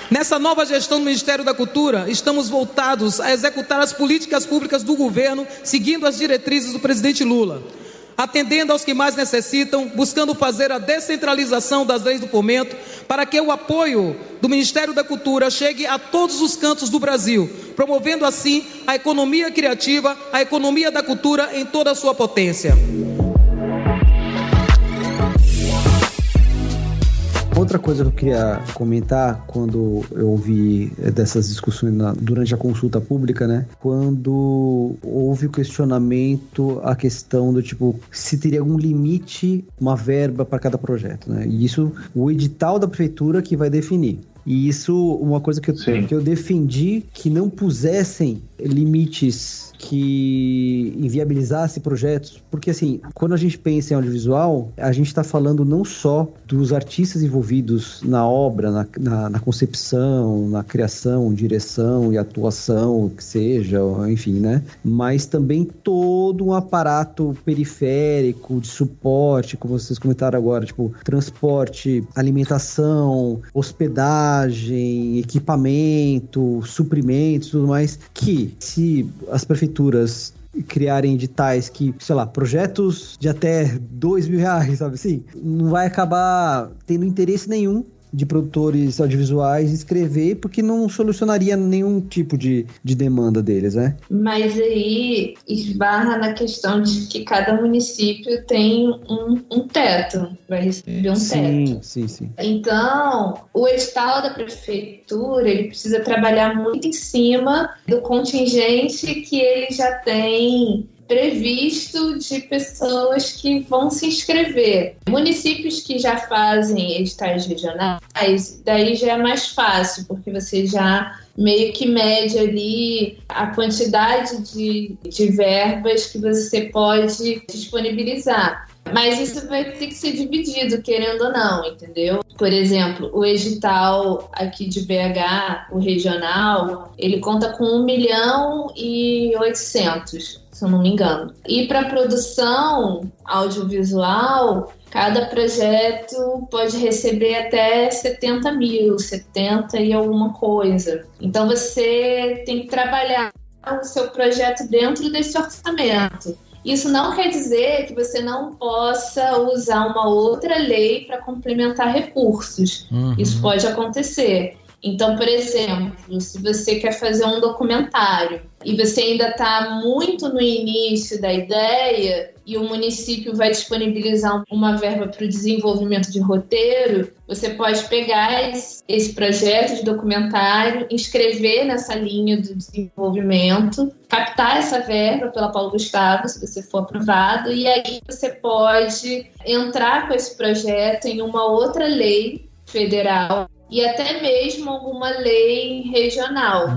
Nessa nova gestão do Ministério da Cultura, estamos voltados a executar as políticas públicas do governo, seguindo as diretrizes do presidente Lula, atendendo aos que mais necessitam, buscando fazer a descentralização das leis do fomento, para que o apoio do Ministério da Cultura chegue a todos os cantos do Brasil, promovendo assim a economia criativa, a economia da cultura em toda a sua potência. Outra coisa que eu queria comentar quando eu ouvi dessas discussões durante a consulta pública, né? Quando houve o questionamento, a questão do tipo, se teria algum limite, uma verba para cada projeto, né? E isso, o edital da prefeitura que vai definir. E isso, uma coisa que eu defendi, que não pusessem limites que inviabilizasse projetos, porque assim, quando a gente pensa em audiovisual, a gente está falando não só dos artistas envolvidos na obra, na concepção, na criação, direção e atuação, o que seja, enfim, né? Mas também todo um aparato periférico de suporte, como vocês comentaram agora, tipo, transporte, alimentação, hospedagem, equipamento, suprimentos, tudo mais, que se as prefeituras criarem editais que, sei lá, projetos de até R$2.000, sabe assim? Não vai acabar tendo interesse nenhum de produtores audiovisuais escrever, porque não solucionaria nenhum tipo de demanda deles, né? Mas aí esbarra na questão de que cada município tem um teto, vai receber um teto. Sim. Então, o edital da prefeitura, ele precisa trabalhar muito em cima do contingente que ele já tem previsto de pessoas que vão se inscrever. Municípios que já fazem editais regionais, daí já é mais fácil, porque você já meio que mede ali a quantidade de verbas que você pode disponibilizar. Mas isso vai ter que ser dividido, querendo ou não, entendeu? Por exemplo, o edital aqui de BH, o regional, ele conta com 1.800.000, se eu não me engano. E para produção audiovisual, Cada projeto pode receber até 70 mil, 70 e alguma coisa. Então você tem que trabalhar o seu projeto dentro desse orçamento. Isso não quer dizer que você não possa usar uma outra lei para complementar recursos. Isso pode acontecer. Então, por exemplo, se você quer fazer um documentário e você ainda está muito no início da ideia e o município vai disponibilizar uma verba para o desenvolvimento de roteiro, você pode pegar esse projeto de documentário, inscrever nessa linha do desenvolvimento, captar essa verba pela Paulo Gustavo, se você for aprovado, e aí você pode entrar com esse projeto em uma outra lei federal e até mesmo alguma lei regional,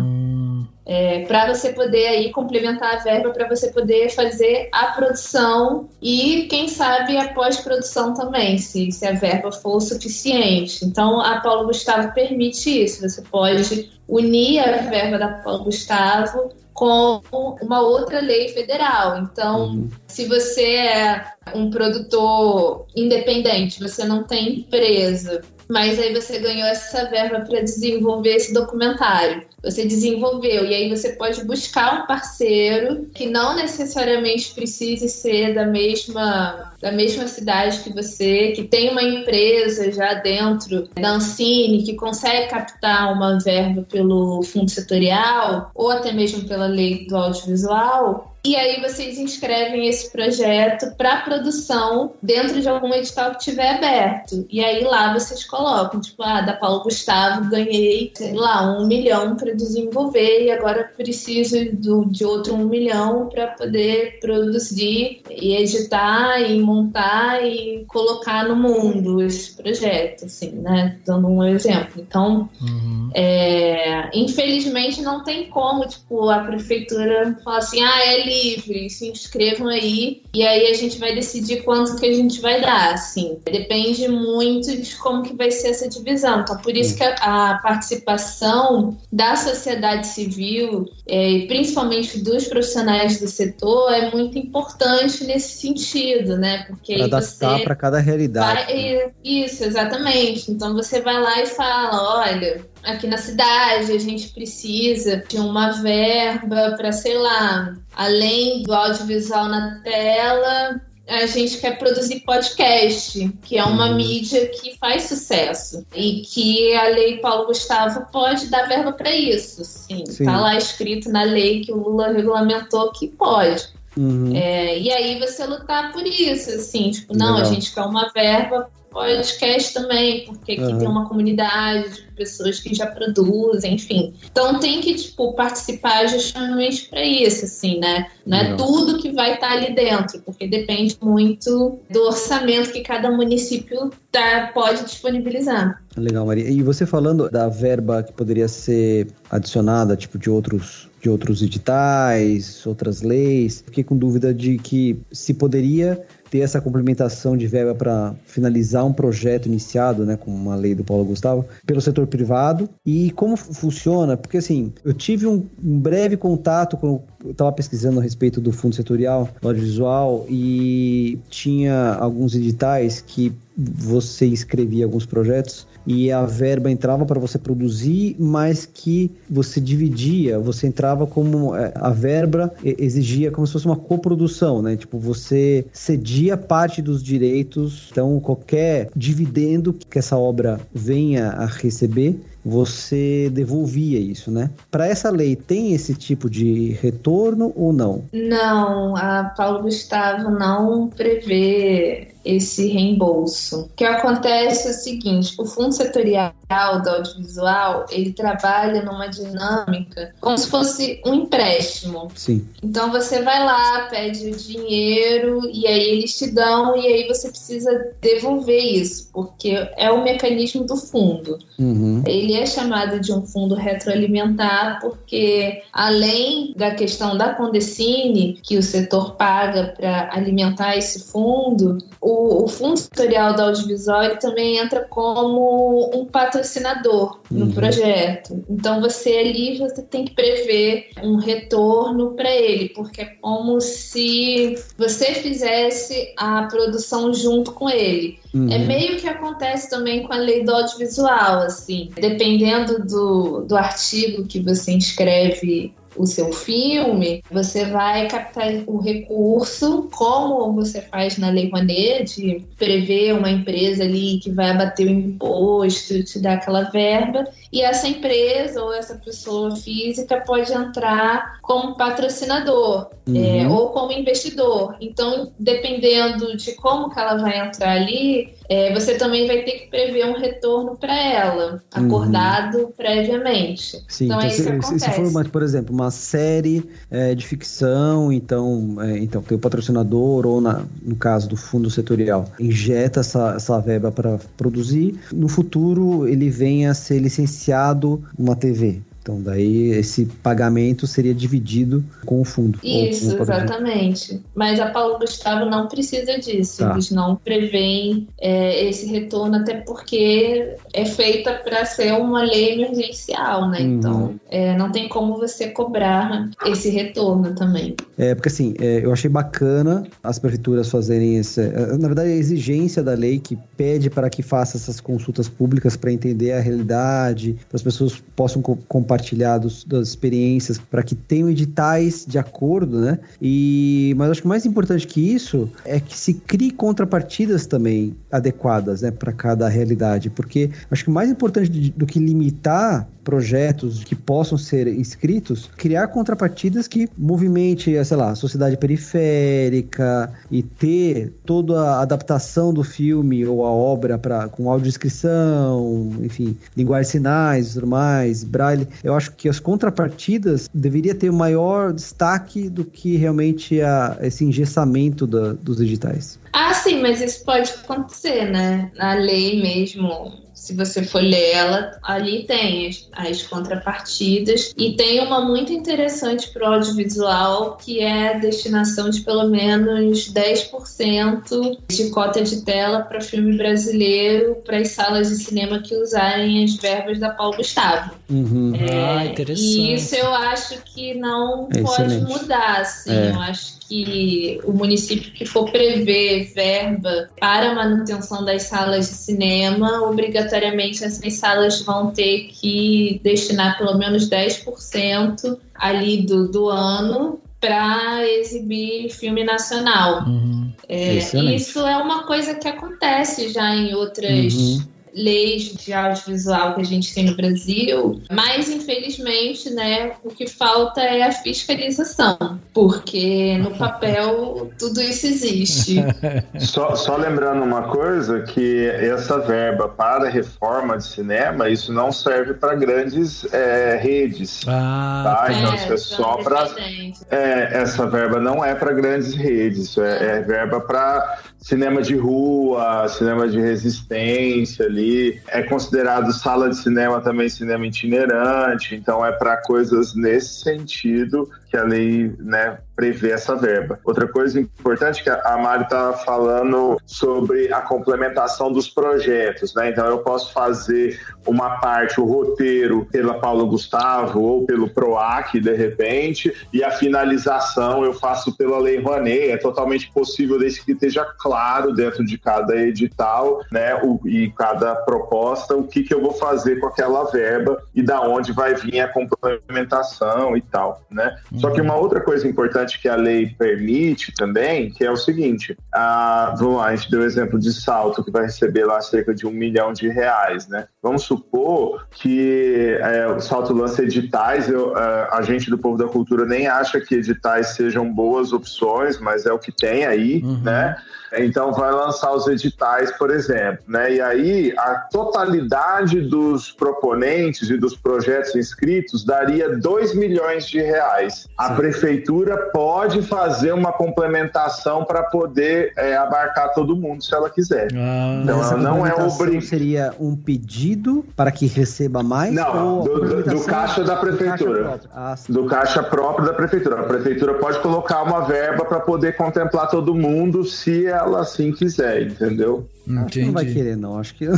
para você poder aí complementar a verba, para você poder fazer a produção e, quem sabe, a pós-produção também, se a verba for suficiente. Então, a Paulo Gustavo permite isso, você pode unir a verba da Paulo Gustavo com uma outra lei federal. Então, se você é um produtor independente, você não tem empresa, mas aí você ganhou essa verba para desenvolver esse documentário. Você desenvolveu, e aí você pode buscar um parceiro que não necessariamente precise ser da mesma cidade que você, que tem uma empresa já dentro da Ancine, que consegue captar uma verba pelo fundo setorial, ou até mesmo pela lei do audiovisual. E aí vocês inscrevem esse projeto para produção dentro de algum edital que tiver aberto. E aí lá vocês colocam, tipo, da Paulo Gustavo ganhei, sei lá, 1 milhão para desenvolver e agora preciso de outro 1 milhão para poder produzir e editar e montar e colocar no mundo esse projeto, assim, né? Dando um exemplo. Então, infelizmente não tem como, tipo, a prefeitura falar assim, é livre, se inscrevam aí, e aí a gente vai decidir quanto que a gente vai dar, assim. Depende muito de como que vai ser essa divisão. Então, por isso que a participação da sociedade civil, principalmente dos profissionais do setor, é muito importante nesse sentido, né? Porque para adaptar para cada realidade. Isso, exatamente. Então, você vai lá e fala, olha, aqui na cidade a gente precisa de uma verba para, sei lá, além do audiovisual na tela, a gente quer produzir podcast, que é uma mídia que faz sucesso e que a Lei Paulo Gustavo pode dar verba para isso. Sim. Tá lá escrito na lei que o Lula regulamentou que pode. E aí você lutar por isso, assim, tipo, não, a gente quer uma verba podcast também, porque aqui tem uma comunidade de pessoas que já produzem, enfim. Então tem que, tipo, participar justamente para isso, assim, né? Não é tudo que vai estar ali dentro, porque depende muito do orçamento que cada município pode disponibilizar. Legal, Maria. E você falando da verba que poderia ser adicionada, tipo, de outros editais, outras leis, fiquei com dúvida de que se poderia ter essa complementação de verba para finalizar um projeto iniciado, né, com uma lei do Paulo Gustavo, pelo setor privado. E como funciona? Porque, assim, eu tive um breve contato quando eu estava pesquisando a respeito do fundo setorial, do audiovisual, e tinha alguns editais que você escrevia alguns projetos e a verba entrava para você produzir, mas que você dividia, você entrava como a verba exigia como se fosse uma coprodução, né? Tipo, você cedia parte dos direitos, então qualquer dividendo que essa obra venha a receber, você devolvia isso, né? Para essa lei, tem esse tipo de retorno ou não? Não, a Paulo Gustavo não prevê esse reembolso. O que acontece é o seguinte, o Fundo Setorial do Audiovisual, ele trabalha numa dinâmica como se fosse um empréstimo. Sim. Então você vai lá, pede o dinheiro e aí eles te dão e aí você precisa devolver isso, porque é o mecanismo do fundo. Ele é chamado de um fundo retroalimentar porque, além da questão da Condecine, que o setor paga para alimentar esse fundo, o Fundo Setorial do Audiovisual ele também entra como um patrocinador no projeto. Então você tem que prever um retorno para ele, porque é como se você fizesse a produção junto com ele. É meio que acontece também com a lei do audiovisual, assim. Dependendo do artigo que você inscreve o seu filme, você vai captar o recurso, como você faz na Lei Rouanet, de prever uma empresa ali que vai abater o imposto, te dar aquela verba, e essa empresa ou essa pessoa física pode entrar como patrocinador ou como investidor. Então, dependendo de como que ela vai entrar ali, você também vai ter que prever um retorno para ela, acordado previamente. Sim, então é isso que acontece. Se for, por exemplo, uma série de ficção, então tem o patrocinador, ou no caso do fundo setorial, injeta essa verba para produzir, no futuro ele vem a ser licenciado numa TV. Então, daí esse pagamento seria dividido com o fundo. Isso, exatamente. Mas a Paulo Gustavo não precisa disso. Tá. Eles não prevêem esse retorno, até porque é feita para ser uma lei emergencial, né? Então, não tem como você cobrar esse retorno também. Porque assim, eu achei bacana as prefeituras fazerem na verdade, a exigência da lei que pede para que faça essas consultas públicas para entender a realidade, para as pessoas possam compartilhar das experiências, para que tenham editais de acordo, né? Mas acho que mais importante que isso é que se crie contrapartidas também adequadas, né, para cada realidade, porque acho que o mais importante do que limitar projetos que possam ser inscritos, criar contrapartidas que movimente, sei lá, a sociedade periférica e ter toda a adaptação do filme ou a obra com audiodescrição, enfim, linguagem de sinais e tudo mais, braille. Eu acho que as contrapartidas deveria ter o maior destaque do que realmente esse engessamento dos editais. Ah, sim, mas isso pode acontecer, né? Na lei mesmo, se você for ler ela, ali tem as contrapartidas, e tem uma muito interessante para o audiovisual, que é a destinação de pelo menos 10% de cota de tela para filme brasileiro, para as salas de cinema que usarem as verbas da Paulo Gustavo. Interessante. E isso eu acho que não pode mudar, assim. Eu acho que o município que for prever verba para a manutenção das salas de cinema, obrigatoriamente essas salas vão ter que destinar pelo menos 10% ali do ano para exibir filme nacional. Isso é uma coisa que acontece já em outras leis de audiovisual que a gente tem no Brasil, mas infelizmente, né, o que falta é a fiscalização, porque no papel tudo isso existe. Só lembrando uma coisa, que essa verba para a reforma de cinema, isso não serve para grandes redes. Então isso é só para... essa verba não é para grandes redes, é verba para cinema de rua, cinema de resistência ali, é considerado sala de cinema também cinema itinerante, então é para coisas nesse sentido que a lei, né, prevê essa verba. Outra coisa importante que a Mari está falando sobre a complementação dos projetos, né? Então eu posso fazer uma parte, o roteiro pela Paulo Gustavo ou pelo PROAC, de repente, e a finalização eu faço pela Lei Rouanet. É totalmente possível, desde que esteja claro dentro de cada edital, né, e cada proposta, o que eu vou fazer com aquela verba e da onde vai vir a complementação e tal, né? Só que uma outra coisa importante que a lei permite também, que é o seguinte, vamos lá, a gente deu o exemplo de Salto, que vai receber lá cerca de R$1 milhão, né? Vamos supor que o Salto lança editais, a gente do Povo da Cultura nem acha que editais sejam boas opções, mas é o que tem aí, né? Então vai lançar os editais, por exemplo, né? E aí a totalidade dos proponentes e dos projetos inscritos daria R$2 milhões. a prefeitura pode fazer uma complementação para poder abarcar todo mundo, se ela quiser. Então, ela não é obrigada. Seria um pedido para que receba mais? Não, do caixa da prefeitura. Do caixa próprio da prefeitura. A prefeitura pode colocar uma verba para poder contemplar todo mundo, se ela assim quiser, entendeu? Acho que não vai querer, não. Acho que não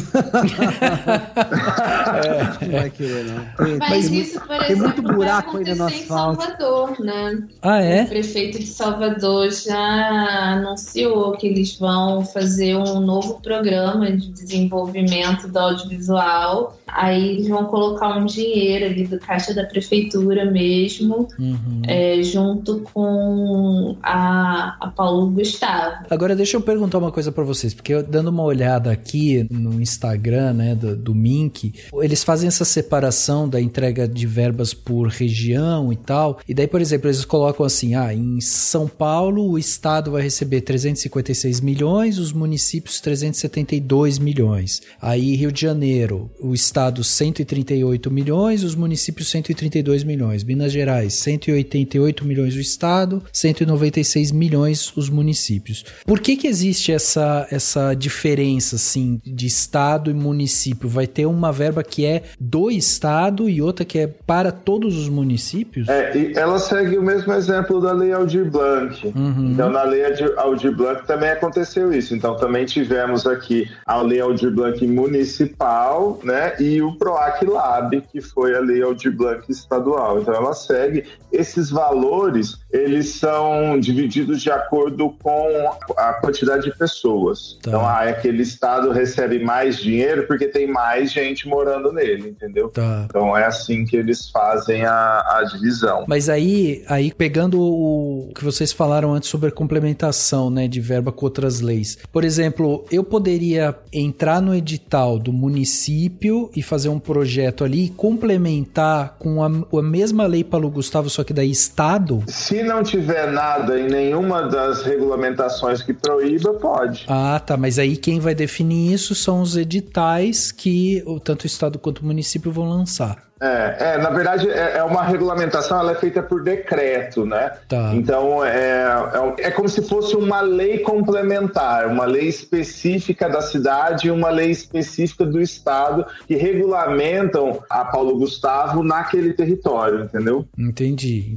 vai querer, não. Mas isso, por exemplo, tem muito buraco ainda no asfalto. Em Salvador, né? É? O prefeito de Salvador já anunciou que eles vão fazer um novo programa de desenvolvimento do audiovisual. Aí eles vão colocar um dinheiro ali do caixa da prefeitura mesmo, junto com a Paulo Gustavo. Agora deixa eu perguntar uma coisa pra vocês, porque eu, dando uma olhada aqui no Instagram, né, do Mink, eles fazem essa separação da entrega de verbas por região e tal, e daí, por exemplo, eles colocam assim, em São Paulo o estado vai receber 356 milhões, os municípios 372 milhões. Aí Rio de Janeiro, o estado 138 milhões, os municípios 132 milhões. Minas Gerais, 188 milhões o estado, 196 milhões os municípios. Por que existe essa diferença, assim, de estado e município? Vai ter uma verba que é do estado e outra que é para todos os municípios? E ela segue o mesmo exemplo da Lei Aldir Blanc. Então, na Lei Aldir Blanc também aconteceu isso. Então, também tivemos aqui a Lei Aldir Blanc municipal, né, e o PROAC Lab, que foi a Lei Aldir Blanc estadual. Então, ela segue. Esses valores, eles são divididos de acordo com a quantidade de pessoas. Tá. Então, aquele estado recebe mais dinheiro porque tem mais gente morando nele, entendeu? Tá. Então, é assim que eles fazem a divisão. Mas aí pegando o que vocês falaram antes sobre a complementação, né, de verba com outras leis. Por exemplo, eu poderia entrar no edital do município e fazer um projeto ali e complementar com a mesma lei Paulo Gustavo, só que daí estado? Se não tiver nada em nenhuma das regulamentações que proíba, pode. Tá, mas aí quem vai definir isso são os editais que tanto o estado quanto o município vão lançar. Na verdade, é uma regulamentação, ela é feita por decreto, né? Tá. Então, é como se fosse uma lei complementar, uma lei específica da cidade e uma lei específica do estado que regulamentam a Paulo Gustavo naquele território, entendeu? Entendi.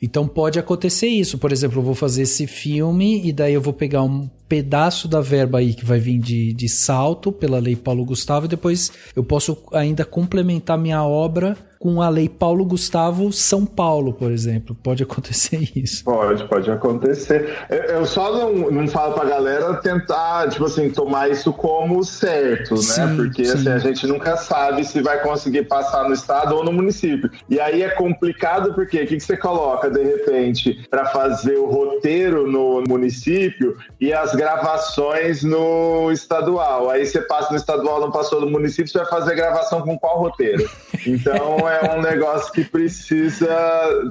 Então, pode acontecer isso. Por exemplo, eu vou fazer esse filme e daí eu vou pegar um pedaço da verba aí que vai vir de Salto pela lei Paulo Gustavo e depois eu posso ainda complementar minha obra com a lei Paulo Gustavo São Paulo, por exemplo. Pode acontecer isso? Pode acontecer. Eu só não falo pra galera tentar, tipo assim, tomar isso como certo, né? Porque assim, a gente nunca sabe se vai conseguir passar no estado ou no município. E aí é complicado porque o que você coloca, de repente, para fazer o roteiro no município e as gravações no estadual. Aí você passa no estadual, não passou no município, você vai fazer gravação com qual roteiro? Então é um negócio que precisa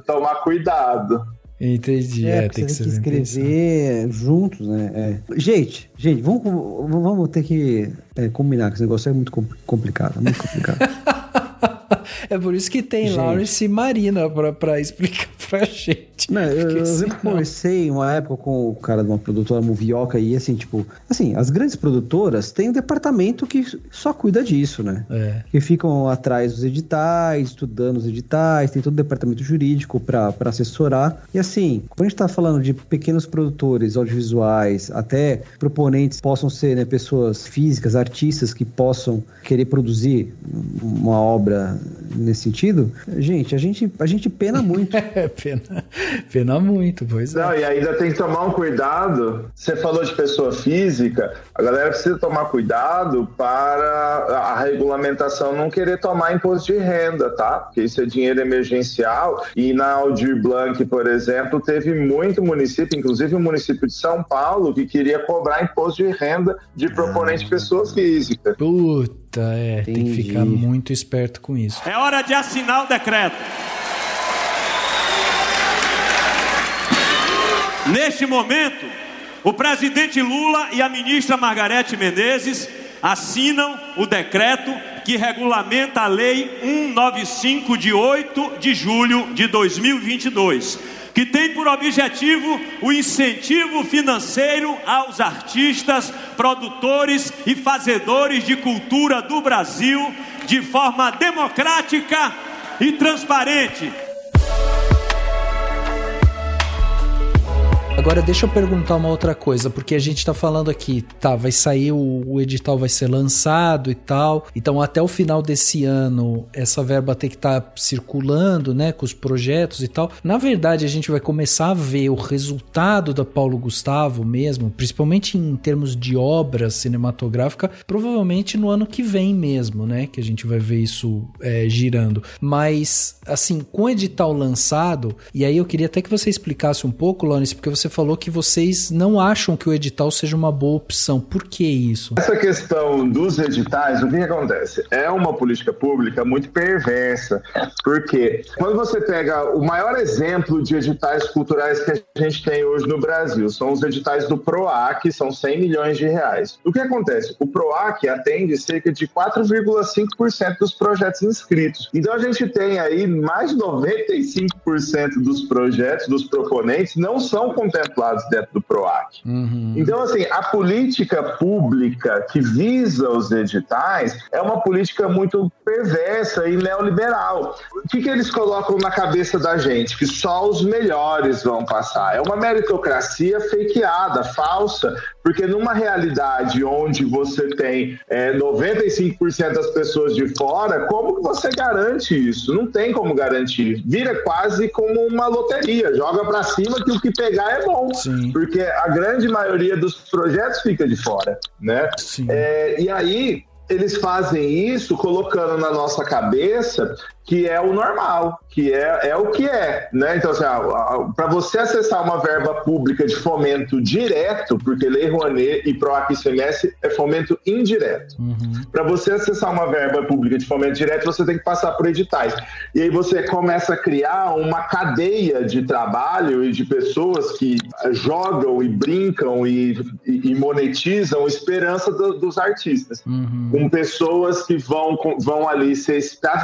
tomar cuidado. Entendi. Tem que escrever juntos, né? Gente, vamos ter que combinar, que esse negócio é muito complicado. É por isso que tem Lawrence e Marina pra explicar pra gente. Eu conversei uma época com o cara de uma produtora, Movioca, e assim, as grandes produtoras têm um departamento que só cuida disso, né? Que ficam atrás dos editais, estudando os editais, tem todo o departamento jurídico pra assessorar. E assim, quando a gente tá falando de pequenos produtores audiovisuais, até proponentes possam ser, né, pessoas físicas, artistas que possam querer produzir uma obra nesse sentido, gente, a gente pena muito. Pena muito, pois é. Não, e ainda tem que tomar um cuidado. Você falou de pessoa física, a galera precisa tomar cuidado para a regulamentação não querer tomar imposto de renda, tá? Porque isso é dinheiro emergencial e na Aldir Blanc, por exemplo, teve muito município, inclusive o município de São Paulo, que queria cobrar imposto de renda de proponente pessoa física. Tem que ficar muito esperto com isso. É hora de assinar o decreto. Neste momento, o presidente Lula e a ministra Margarete Menezes assinam o decreto que regulamenta a Lei 195 de 8 de julho de 2022, que tem por objetivo o incentivo financeiro aos artistas, produtores e fazedores de cultura do Brasil de forma democrática e transparente. Agora deixa eu perguntar uma outra coisa, porque a gente tá falando aqui, vai sair, o edital vai ser lançado e tal, então até o final desse ano essa verba tem que estar circulando, né, com os projetos e tal. Na verdade a gente vai começar a ver o resultado da Paulo Gustavo mesmo, principalmente em termos de obra cinematográfica, provavelmente no ano que vem mesmo, né, que a gente vai ver isso girando. Mas, assim, com o edital lançado, e aí eu queria até que você explicasse um pouco, Lawrence, porque você falou que vocês não acham que o edital seja uma boa opção. Por que isso? Essa questão dos editais, o que acontece? É uma política pública muito perversa, porque quando você pega o maior exemplo de editais culturais que a gente tem hoje no Brasil, são os editais do PROAC, são 100 milhões de reais. O que acontece? O PROAC atende cerca de 4,5% dos projetos inscritos. Então a gente tem aí mais de 95% dos projetos, dos proponentes, não são contemplados dentro do PROAC. Então, assim, a política pública que visa os editais é uma política muito perversa e neoliberal. O que eles colocam na cabeça da gente? Que só os melhores vão passar. É uma meritocracia fakeada, falsa, porque numa realidade onde você tem 95% das pessoas de fora, como que você garante isso? Não tem como garantir. Vira quase como uma loteria. Joga pra cima que o que pegar é bom. Sim. Porque a grande maioria dos projetos fica de fora, né? E aí eles fazem isso colocando na nossa cabeça que é o normal, que é o que é, né? Então, assim, para você acessar uma verba pública de fomento direto, porque Lei Rouanet e PROAC ICMS é fomento indireto. Para você acessar uma verba pública de fomento direto, você tem que passar por editais. E aí você começa a criar uma cadeia de trabalho e de pessoas que jogam e brincam e monetizam a esperança dos artistas. Com pessoas que vão ali ser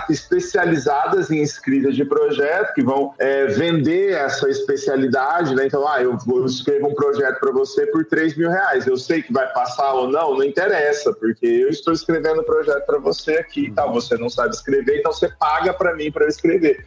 especializadas em escrita de projeto, que vão vender essa especialidade, né? Então, eu escrevo um projeto para você por R$3.000. Eu sei que vai passar ou não interessa, porque eu estou escrevendo um projeto para você aqui e tal. Você não sabe escrever, então você paga para mim para eu escrever.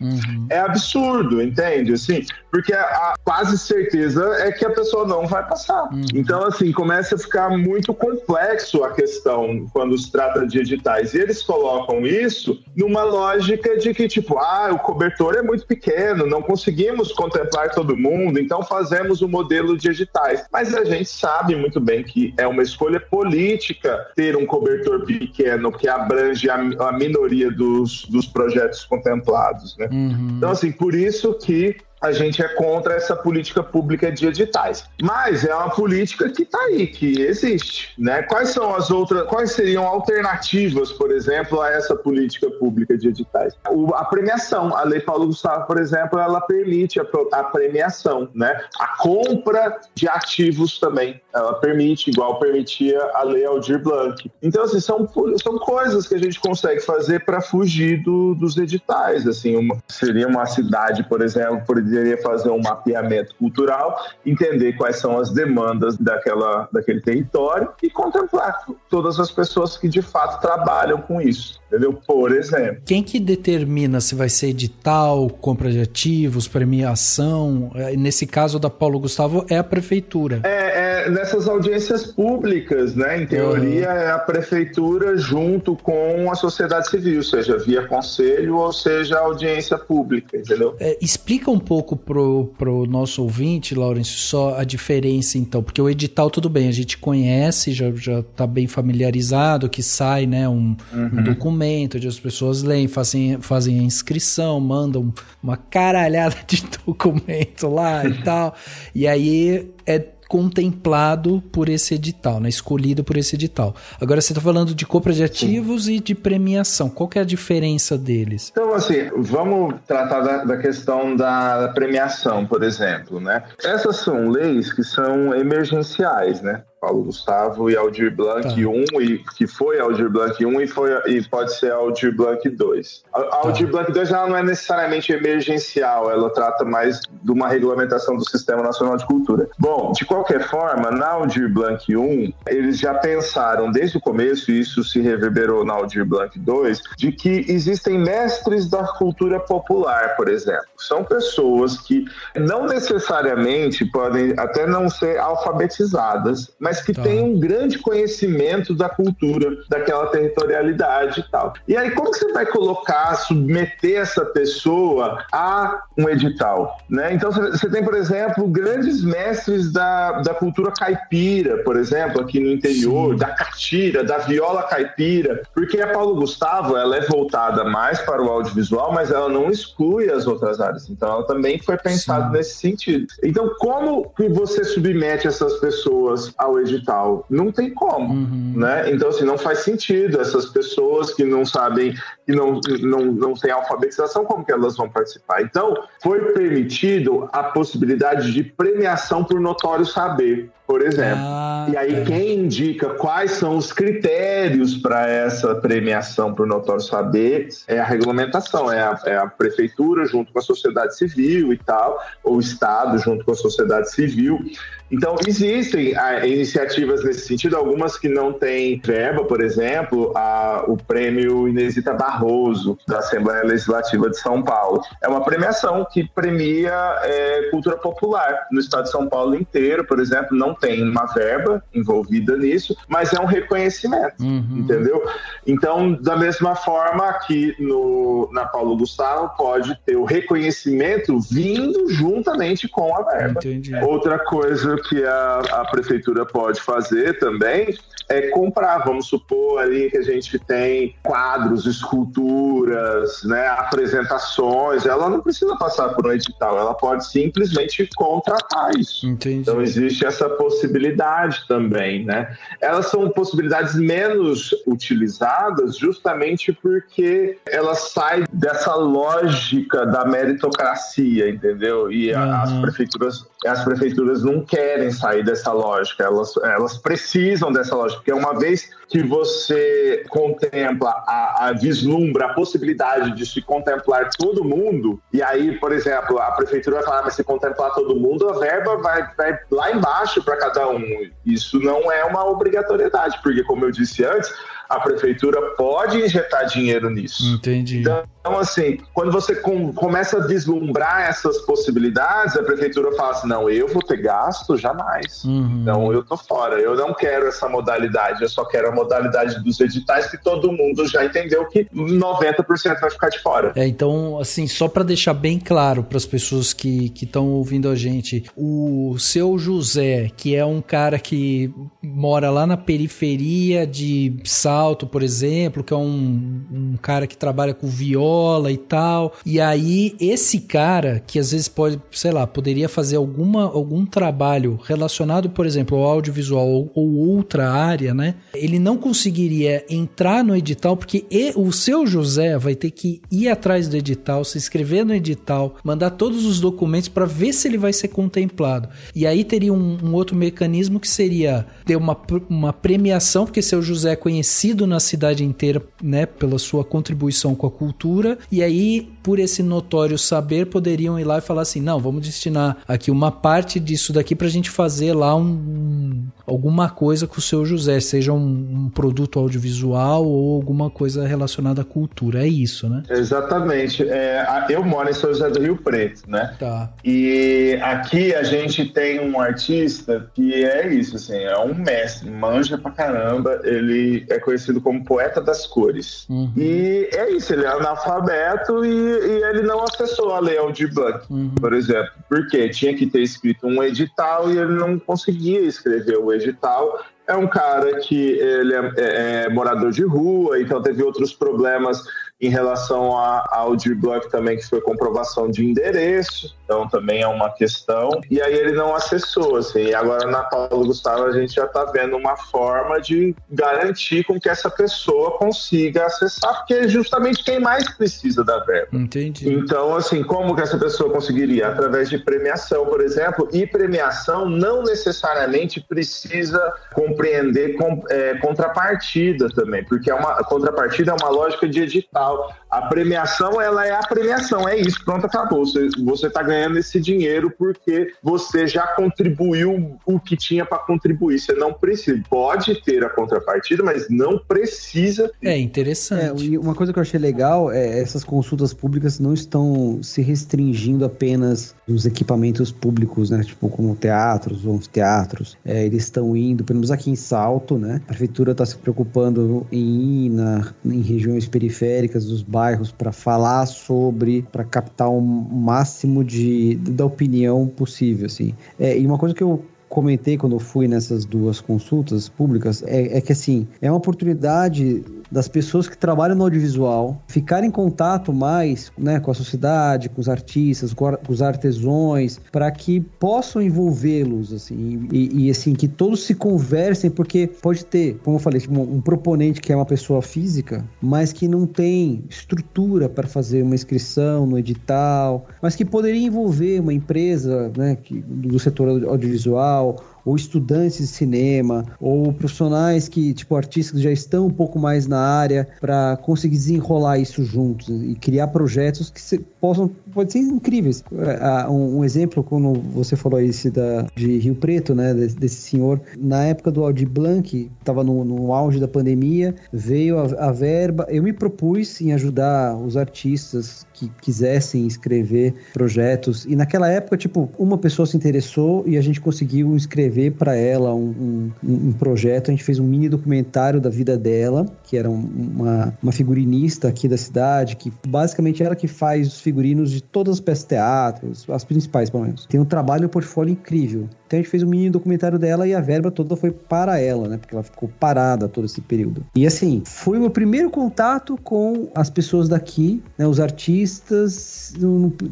É absurdo, entende? Assim, porque a quase certeza é que a pessoa não vai passar. Então, assim, começa a ficar muito complexo a questão quando se trata de editais. E eles colocam isso numa lógica de que, tipo, o cobertor é muito pequeno, não conseguimos contemplar todo mundo, então fazemos um modelo de editais. Mas a gente sabe muito bem que é uma escolha política ter um cobertor pequeno que abrange a minoria dos projetos contemplados, né? Então, assim, por isso que a gente é contra essa política pública de editais. Mas é uma política que está aí, que existe, né? Quais seriam alternativas, por exemplo, a essa política pública de editais? A premiação. A Lei Paulo Gustavo, por exemplo, ela permite a premiação, né? A compra de ativos também. Ela permite, igual permitia a Lei Aldir Blanc. Então, assim, são coisas que a gente consegue fazer para fugir dos editais. Assim, seria uma cidade, por exemplo, poderia fazer um mapeamento cultural, entender quais são as demandas daquele território e contemplar todas as pessoas que de fato trabalham com isso, entendeu? Por exemplo. Quem que determina se vai ser edital, compra de ativos, premiação? Nesse caso da Paulo Gustavo é a prefeitura. Nessas audiências públicas, né? Em teoria é a prefeitura junto com a sociedade civil, seja via conselho ou seja audiência pública, entendeu? Explica um pouco pro nosso ouvinte, Lawrence, só a diferença então, porque o edital tudo bem, a gente conhece, já tá bem familiarizado, que sai, né, um documento onde as pessoas leem, fazem a inscrição, mandam uma caralhada de documento lá e tal, e aí é contemplado por esse edital, né? Escolhido por esse edital. Agora você está falando de compra de ativos e de premiação. Qual que é a diferença deles? Então, assim, vamos tratar da questão da premiação, por exemplo, né? Essas são leis que são emergenciais, né? Paulo Gustavo e Aldir Blanc 1, e que foi Aldir Blanc 1 e pode ser Aldir Blanc 2. A Aldir Blanc 2 ela não é necessariamente emergencial, ela trata mais de uma regulamentação do Sistema Nacional de Cultura. Bom, de qualquer forma, na Aldir Blanc 1, eles já pensaram desde o começo, e isso se reverberou na Aldir Blanc 2, de que existem mestres da cultura popular, por exemplo. São pessoas que não necessariamente podem até não ser alfabetizadas, mas que têm um grande conhecimento da cultura, daquela territorialidade e tal. E aí, como que você vai colocar, submeter essa pessoa a um edital, né? Então, você tem, por exemplo, grandes mestres da cultura caipira, por exemplo, aqui no interior, da catira, da viola caipira, porque a Paulo Gustavo, ela é voltada mais para o audiovisual, mas ela não exclui as outras áreas. Então, ela também foi pensada nesse sentido. Então, como que você submete essas pessoas ao edital? Não tem como, né? Então, assim, não faz sentido. Essas pessoas que não sabem, que não têm alfabetização, como que elas vão participar? Então, foi permitido a possibilidade de premiação por notório saber, por exemplo. E aí, quem indica quais são os critérios para essa premiação por notório saber é a regulamentação, é a prefeitura junto com a sociedade civil e tal, ou o Estado junto com a sociedade civil. Então, existem iniciativas nesse sentido, algumas que não têm verba, por exemplo, o prêmio Inesita Barroso, da Assembleia Legislativa de São Paulo. É uma premiação que premia cultura popular. No estado de São Paulo inteiro, por exemplo, não tem uma verba envolvida nisso, mas é um reconhecimento, entendeu? Então, da mesma forma, aqui na Paulo Gustavo pode ter o reconhecimento vindo juntamente com a verba. Entendi. Outra coisa que a prefeitura pode fazer também é comprar, vamos supor ali que a gente tem quadros, esculturas, né, apresentações, ela não precisa passar por um edital, ela pode simplesmente contratar isso. Entendi. Então existe essa possibilidade também, né? Elas são possibilidades menos utilizadas justamente porque elas saem dessa lógica da meritocracia, entendeu? E as prefeituras não querem sair dessa lógica, elas precisam dessa lógica, porque uma vez que você contempla, vislumbra a possibilidade de se contemplar todo mundo, e aí, por exemplo, a prefeitura vai falar, mas se contemplar todo mundo, a verba vai lá embaixo para cada um. Isso não é uma obrigatoriedade, porque, como eu disse antes, a prefeitura pode injetar dinheiro nisso. Entendi. Então, assim, quando você começa a vislumbrar essas possibilidades, a prefeitura fala assim, não, eu vou ter gasto? Jamais. Então, eu tô fora. Eu não quero essa modalidade. Eu só quero a modalidade dos editais, que todo mundo já entendeu que 90% vai ficar de fora. Então, assim, só para deixar bem claro para as pessoas que estão ouvindo a gente, o Seu José, que é um cara que mora lá na periferia de Salto, por exemplo, que é um cara que trabalha com viola e tal, e aí esse cara que às vezes pode, sei lá, poderia fazer algum trabalho relacionado, por exemplo, ao audiovisual ou outra área, né? Ele não conseguiria entrar no edital porque o Seu José vai ter que ir atrás do edital, se inscrever no edital, mandar todos os documentos para ver se ele vai ser contemplado. E aí teria um outro mecanismo que seria ter uma premiação, porque Seu José é conhecido na cidade inteira, né, pela sua contribuição com a cultura, e aí, por esse notório saber, poderiam ir lá e falar assim, não, vamos destinar aqui uma parte disso daqui pra gente fazer lá alguma coisa com o Seu José, seja um produto audiovisual ou alguma coisa relacionada à cultura, é isso, né? Exatamente. Eu moro em São José do Rio Preto, né? Tá. E aqui a gente tem um artista que é isso, assim, é um mestre, manja pra caramba, ele é conhecido como poeta das cores. E é isso, ele é analfabeto e ele não acessou a Lei Aldir Blanc, por exemplo. Por quê? Tinha que ter escrito um edital e ele não conseguia escrever o edital. É um cara que ele é morador de rua, então teve outros problemas em relação ao DRBlock também, que foi comprovação de endereço, então também é uma questão. E aí ele não acessou, assim, e agora na Paulo Gustavo a gente já está vendo uma forma de garantir com que essa pessoa consiga acessar, porque é justamente quem mais precisa da verba. Entendi. Então, assim, como que essa pessoa conseguiria? Através de premiação, por exemplo, e premiação não necessariamente precisa compreender contrapartida também, porque a contrapartida é uma lógica de edital. A premiação, ela é a premiação, é isso, pronto, acabou. Você está ganhando esse dinheiro porque você já contribuiu o que tinha para contribuir. Você não precisa, pode ter a contrapartida, mas não precisa. É interessante. Uma coisa que eu achei legal é essas consultas públicas não estão se restringindo apenas nos equipamentos públicos, né? Tipo, como teatros ou anfiteatros. Eles estão indo, pelo menos aqui em Salto, né? A prefeitura está se preocupando em ir em regiões periféricas dos bairros para falar para captar o máximo da opinião possível, assim. E uma coisa que eu comentei quando eu fui nessas duas consultas públicas é que, assim, é uma oportunidade das pessoas que trabalham no audiovisual ficarem em contato mais, né, com a sociedade, com os artistas, com os artesãos, para que possam envolvê-los, assim, e assim, que todos se conversem, porque pode ter, como eu falei, tipo, um proponente que é uma pessoa física, mas que não tem estrutura para fazer uma inscrição no edital, mas que poderia envolver uma empresa, né, do setor audiovisual, ou estudantes de cinema, ou profissionais que, tipo, artistas que já estão um pouco mais na área, para conseguir desenrolar isso juntos e criar projetos que podem ser incríveis. Um exemplo, quando você falou de Rio Preto, né, desse senhor, na época do Aldir Blanc, estava no auge da pandemia, veio a verba, eu me propus em ajudar os artistas que quisessem escrever projetos, e naquela época, tipo, uma pessoa se interessou e a gente conseguiu escrever para ela um projeto. A gente fez um mini documentário da vida dela, que era uma figurinista aqui da cidade, que basicamente ela que faz os figurinos de todas as peças de teatro, as principais, pelo menos. Tem um trabalho e um portfólio incrível. Então a gente fez um mini documentário dela e a verba toda foi para ela, né? Porque ela ficou parada todo esse período. E assim, foi o meu primeiro contato com as pessoas daqui, né? Os artistas,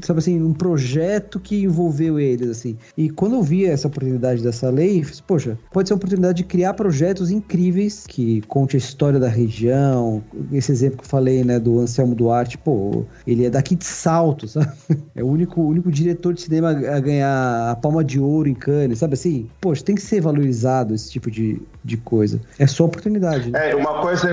sabe assim, um projeto que envolveu eles, assim. E quando eu vi essa oportunidade dessa lei, eu falei, poxa, pode ser uma oportunidade de criar projetos incríveis que conte a história da região. Esse exemplo que eu falei, né, do Anselmo Duarte, pô, ele é daqui de Salto, sabe? É o único diretor de cinema a ganhar a Palma de Ouro em Cannes, sabe assim? Poxa, tem que ser valorizado esse tipo de coisa. É só oportunidade. Né? Uma coisa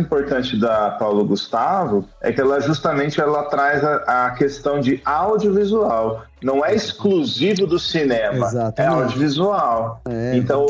importante da Paulo Gustavo é que ela traz a questão de audiovisual. Não é exclusivo do cinema. Exatamente. É audiovisual. Então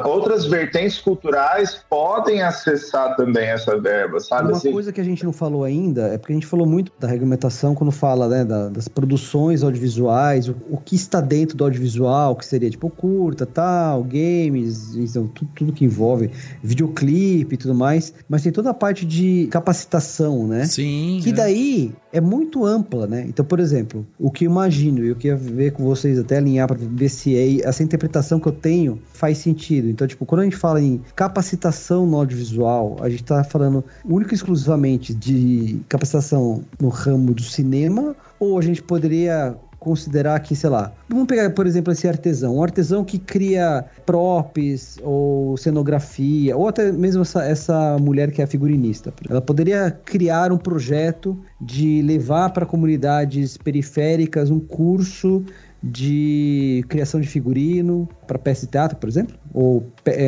outras vertentes culturais podem acessar também essa verba, sabe? Uma coisa que a gente não falou ainda é porque a gente falou muito da regulamentação quando fala, né, das produções audiovisuais, o que está dentro do audiovisual, que seria tipo curta, tal, games, então, tudo que envolve videoclipe e tudo mais, mas tem toda a parte de capacitação, né? Sim. Que daí é muito ampla, né? Então, por exemplo, o que eu imagino, eu queria ver com vocês, até alinhar para ver se essa interpretação que eu tenho faz sentido. Então, tipo, quando a gente fala em capacitação no audiovisual, a gente tá falando única e exclusivamente de capacitação no ramo do cinema, ou a gente poderia considerar que, sei lá, vamos pegar, por exemplo, esse artesão. Um artesão que cria props ou cenografia, ou até mesmo essa mulher que é a figurinista. Ela poderia criar um projeto de levar para comunidades periféricas um curso de criação de figurino para peça de teatro, por exemplo? Ou,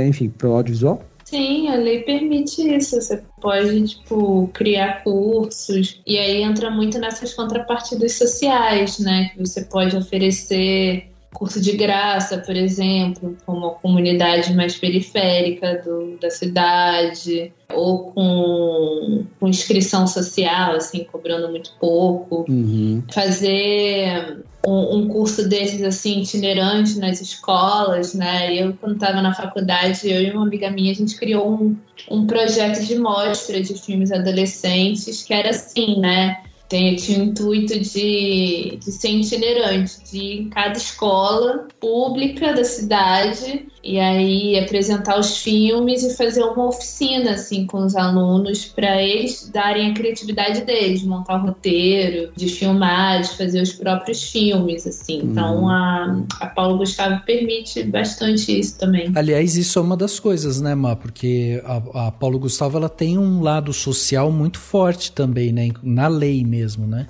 enfim, para o audiovisual? Sim, a lei permite isso. Você pode, tipo, criar cursos. E aí entra muito nessas contrapartidas sociais, né? Que você pode oferecer curso de graça, por exemplo, para uma comunidade mais periférica da cidade, ou com inscrição social, assim, cobrando muito pouco. Uhum. Fazer um curso desses, assim, itinerante nas escolas, né? Eu, quando estava na faculdade, eu e uma amiga minha, a gente criou um projeto de mostra de filmes adolescentes, que era assim, né? Tinha o intuito de ser itinerante, de ir em cada escola pública da cidade e aí apresentar os filmes e fazer uma oficina assim com os alunos para eles darem a criatividade deles, montar o roteiro, de filmar, de fazer os próprios filmes, assim. Então a Paulo Gustavo permite bastante isso também. Aliás, isso é uma das coisas, né, Má? Porque a Paulo Gustavo, ela tem um lado social muito forte também, né? Na lei mesmo, né?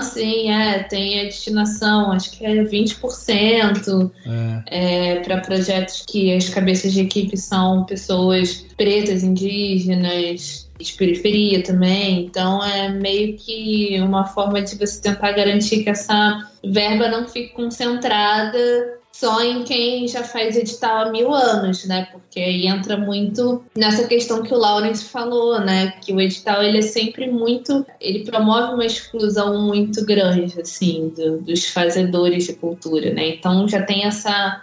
Sim, tem a destinação, acho que é 20% para projetos que as cabeças de equipe são pessoas pretas, indígenas, de periferia também. Então é meio que uma forma de você tentar garantir que essa verba não fique concentrada só em quem já faz edital há 1000 anos, né? Porque aí entra muito nessa questão que o Lawrence falou, né? Que o edital, ele é sempre muito... Ele promove uma exclusão muito grande, assim, dos fazedores de cultura, né? Então já tem essa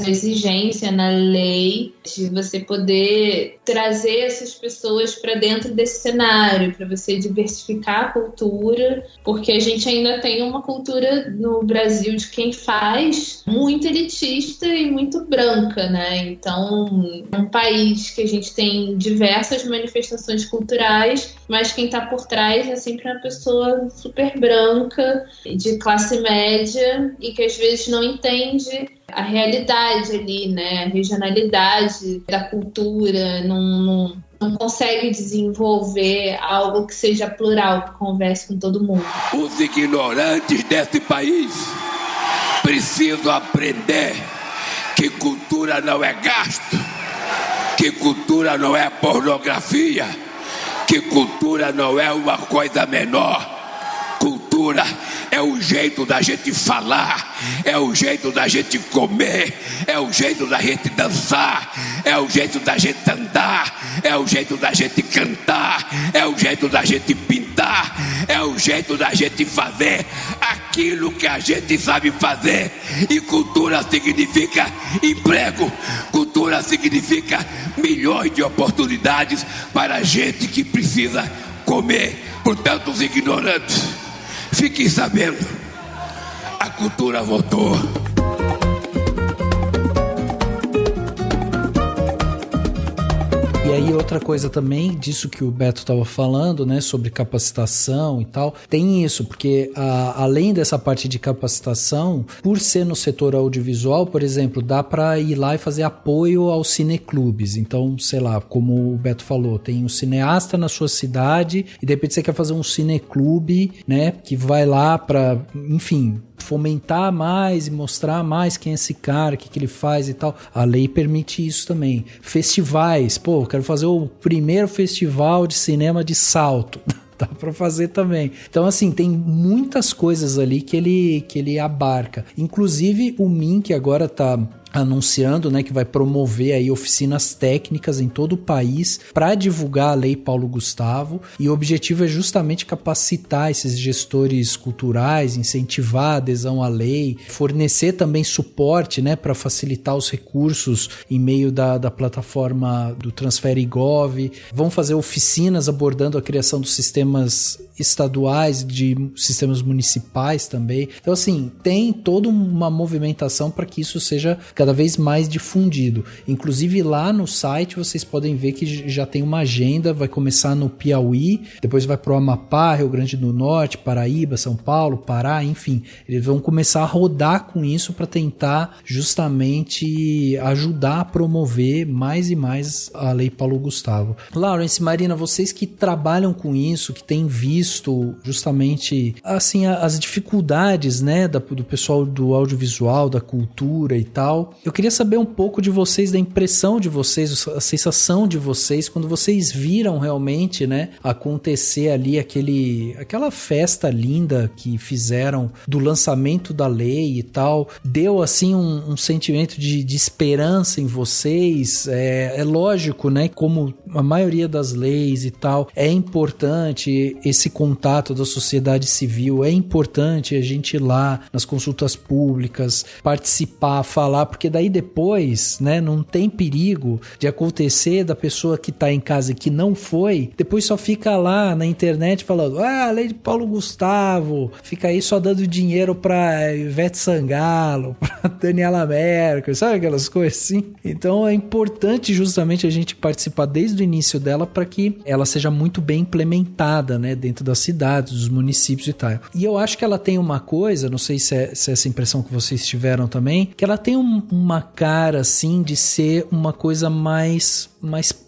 exigência na lei de você poder trazer essas pessoas para dentro desse cenário, para você diversificar a cultura, porque a gente ainda tem uma cultura no Brasil de quem faz muito elitista e muito branca, né? Então, é um país que a gente tem diversas manifestações culturais, mas quem está por trás é sempre uma pessoa super branca, de classe média, e que às vezes não entende a realidade ali, né? A regionalidade da cultura, não consegue desenvolver algo que seja plural, que converse com todo mundo. Os ignorantes desse país precisam aprender que cultura não é gasto, que cultura não é pornografia, que cultura não é uma coisa menor. Cultura é o jeito da gente falar, é o jeito da gente comer, é o jeito da gente dançar, é o jeito da gente andar, é o jeito da gente cantar, é o jeito da gente pintar, é o jeito da gente fazer aquilo que a gente sabe fazer. E cultura significa emprego, cultura significa milhões de oportunidades para a gente que precisa comer. Portanto, os ignorantes, fiquem sabendo, a cultura voltou. E aí outra coisa também, disso que o Beto estava falando, né, sobre capacitação e tal, tem isso, porque além dessa parte de capacitação, por ser no setor audiovisual, por exemplo, dá para ir lá e fazer apoio aos cineclubes. Então, sei lá, como o Beto falou, tem um cineasta na sua cidade e de repente você quer fazer um cineclube, né, que vai lá para, enfim, fomentar mais e mostrar mais quem é esse cara, o que ele faz e tal. A lei permite isso também. Festivais, eu quero fazer o primeiro festival de cinema de Salto. Dá pra fazer também. Então, assim, tem muitas coisas ali que ele abarca. Inclusive o MIN, que agora tá anunciando, né, que vai promover aí oficinas técnicas em todo o país para divulgar a Lei Paulo Gustavo, e o objetivo é justamente capacitar esses gestores culturais, incentivar a adesão à lei, fornecer também suporte, né, para facilitar os recursos em meio da plataforma do Transfere.gov. Vão fazer oficinas abordando a criação dos sistemas estaduais, de sistemas municipais também. Então, assim, tem toda uma movimentação para que isso seja cada vez mais difundido. Inclusive lá no site vocês podem ver que já tem uma agenda, vai começar no Piauí, depois vai para o Amapá, Rio Grande do Norte, Paraíba, São Paulo, Pará, enfim. Eles vão começar a rodar com isso para tentar justamente ajudar a promover mais e mais a Lei Paulo Gustavo. Lawrence, Marina, vocês que trabalham com isso, que têm visto justamente assim as dificuldades, né, do pessoal do audiovisual, da cultura e tal, eu queria saber um pouco de vocês, da impressão de vocês, a sensação de vocês quando vocês viram realmente, né, acontecer ali aquela festa linda que fizeram do lançamento da lei e tal. Deu assim um sentimento de esperança em vocês? É lógico, né, como a maioria das leis e tal, é importante esse contato da sociedade civil, é importante a gente ir lá nas consultas públicas, participar, falar, porque daí depois, né, não tem perigo de acontecer da pessoa que tá em casa e que não foi, depois só fica lá na internet falando, a lei de Paulo Gustavo, fica aí só dando dinheiro pra Ivete Sangalo, pra Daniela Merkel, sabe aquelas coisas assim? Então é importante justamente a gente participar desde o início dela para que ela seja muito bem implementada, né, dentro das cidades, dos municípios e tal. E eu acho que ela tem uma coisa, não sei se é essa impressão que vocês tiveram também, que ela tem uma cara assim de ser uma coisa mais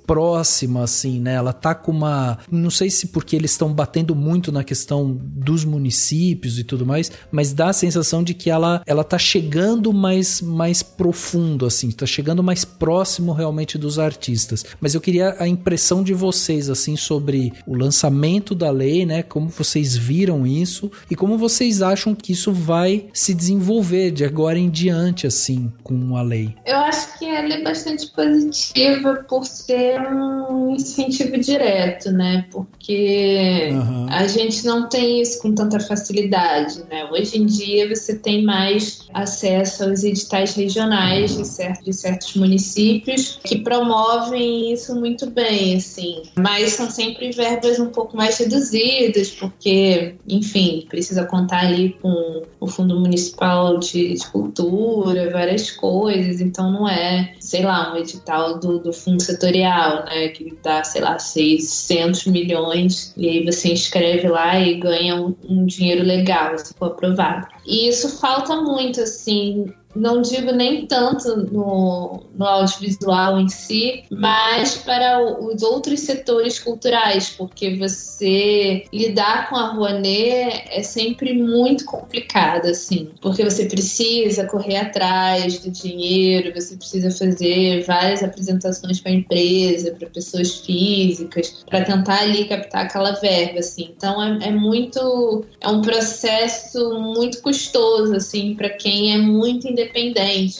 próxima, assim, né? Ela tá com uma... Não sei se porque eles estão batendo muito na questão dos municípios e tudo mais, mas dá a sensação de que ela tá chegando mais profundo, assim, tá chegando mais próximo realmente dos artistas. Mas eu queria a impressão de vocês, assim, sobre o lançamento da lei, né? Como vocês viram isso e como vocês acham que isso vai se desenvolver de agora em diante, assim, com a lei. Eu acho que ela é bastante positiva por ser um incentivo direto, né? Porque a gente não tem isso com tanta facilidade, né? Hoje em dia você tem mais acesso aos editais regionais de certos municípios que promovem isso muito bem, assim. Mas são sempre verbas um pouco mais reduzidas, porque, enfim, precisa contar ali com o Fundo Municipal de Cultura, várias coisas, então não é, sei lá, um edital do Fundo Setorial, né, que dá, sei lá, 600 milhões, e aí você inscreve lá e ganha um dinheiro legal, se for aprovado. E isso falta muito, assim, não digo nem tanto no audiovisual em si, mas para os outros setores culturais, porque você lidar com a Rouanet é sempre muito complicado, assim, porque você precisa correr atrás do dinheiro, você precisa fazer várias apresentações para a empresa, para pessoas físicas, para tentar ali captar aquela verba, assim. Então é um processo muito custoso, assim, para quem é muito independente,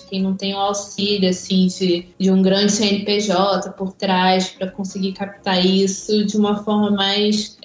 quem não tem o auxílio assim, de um grande CNPJ por trás para conseguir captar isso de uma forma mais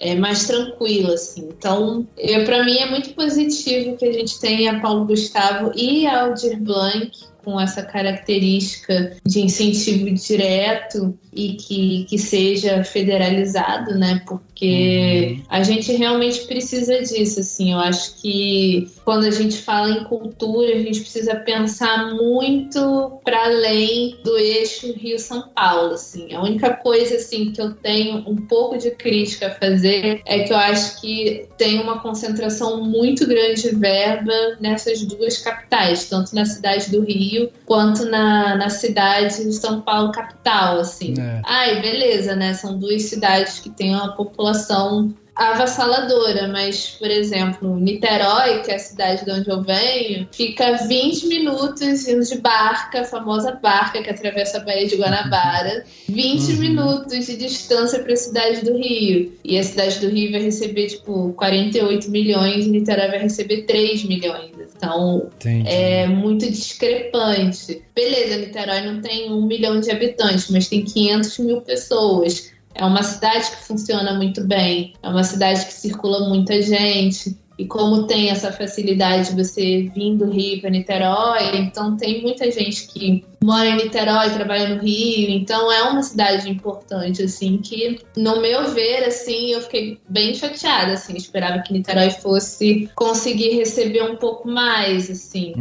tranquila. Assim. Então, para mim é muito positivo que a gente tenha Paulo Gustavo e Aldir Blanc com essa característica de incentivo direto e que seja federalizado, né? Porque a gente realmente precisa disso, assim. Eu acho que quando a gente fala em cultura, a gente precisa pensar muito para além do eixo Rio-São Paulo, assim. A única coisa, assim, que eu tenho um pouco de crítica a fazer é que eu acho que tem uma concentração muito grande de verba nessas duas capitais, tanto na cidade do Rio quanto na cidade de São Paulo capital, assim. Ai, beleza, né? São duas cidades que têm uma população avassaladora, mas, por exemplo, Niterói, que é a cidade de onde eu venho, fica 20 minutos indo de barca, a famosa barca que atravessa a Baía de Guanabara, 20 minutos de distância para a cidade do Rio. E a cidade do Rio vai receber, 48 milhões e Niterói vai receber 3 milhões. Então, é muito discrepante. Beleza, Niterói não tem 1 milhão de habitantes, mas tem 500 mil pessoas. É uma cidade que funciona muito bem, é uma cidade que circula muita gente. E como tem essa facilidade de você vir do Rio para Niterói, então tem muita gente que mora em Niterói, trabalha no Rio, então é uma cidade importante, assim, que, no meu ver, assim, eu fiquei bem chateada, assim, esperava que Niterói fosse conseguir receber um pouco mais, assim.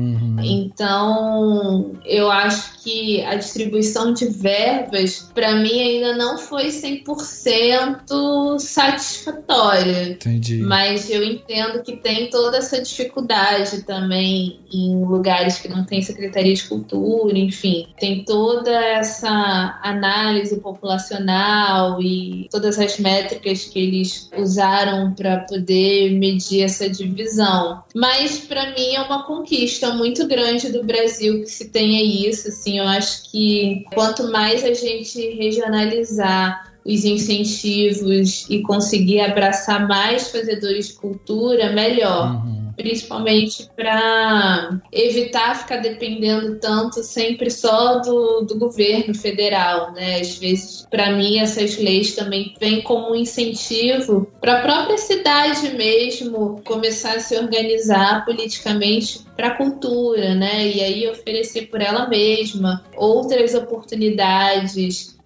Então, eu acho que a distribuição de verbas, para mim, ainda não foi 100% satisfatória. Entendi. Mas eu entendo que tem toda essa dificuldade também em lugares que não tem Secretaria de Cultura, enfim. Tem toda essa análise populacional e todas as métricas que eles usaram para poder medir essa divisão. Mas, para mim, é uma conquista muito grande do Brasil que se tenha isso. Assim, eu acho que quanto mais a gente regionalizar os incentivos e conseguir abraçar mais fazedores de cultura, melhor. principalmente para evitar ficar dependendo tanto sempre só do governo federal, né? Às vezes, para mim, essas leis também vêm como um incentivo para a própria cidade mesmo começar a se organizar politicamente para a cultura, né? E aí oferecer por ela mesma outras oportunidades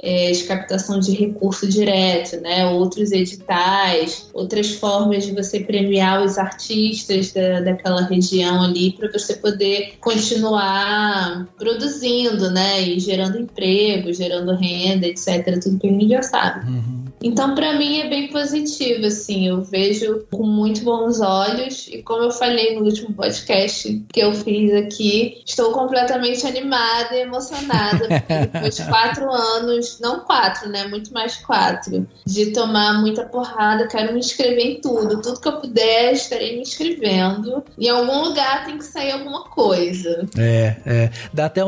de captação de recurso direto, né? Outros editais, outras formas de você premiar os artistas daquela região ali para você poder continuar produzindo, né? E gerando emprego, gerando renda, etc. Tudo que a gente já sabe. Então, para mim, é bem positivo, assim, eu vejo com muito bons olhos e como eu falei no último podcast que eu fiz aqui, estou completamente animada e emocionada, porque depois de 4 anos, não 4, né, muito mais 4, de tomar muita porrada, quero me inscrever em tudo que eu puder, estarei me inscrevendo, em algum lugar tem que sair alguma coisa. Dá até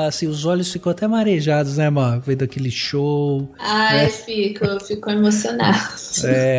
assim, os olhos ficam até marejados, né, mano, vendo aquele show. Né? Ficou emocionado.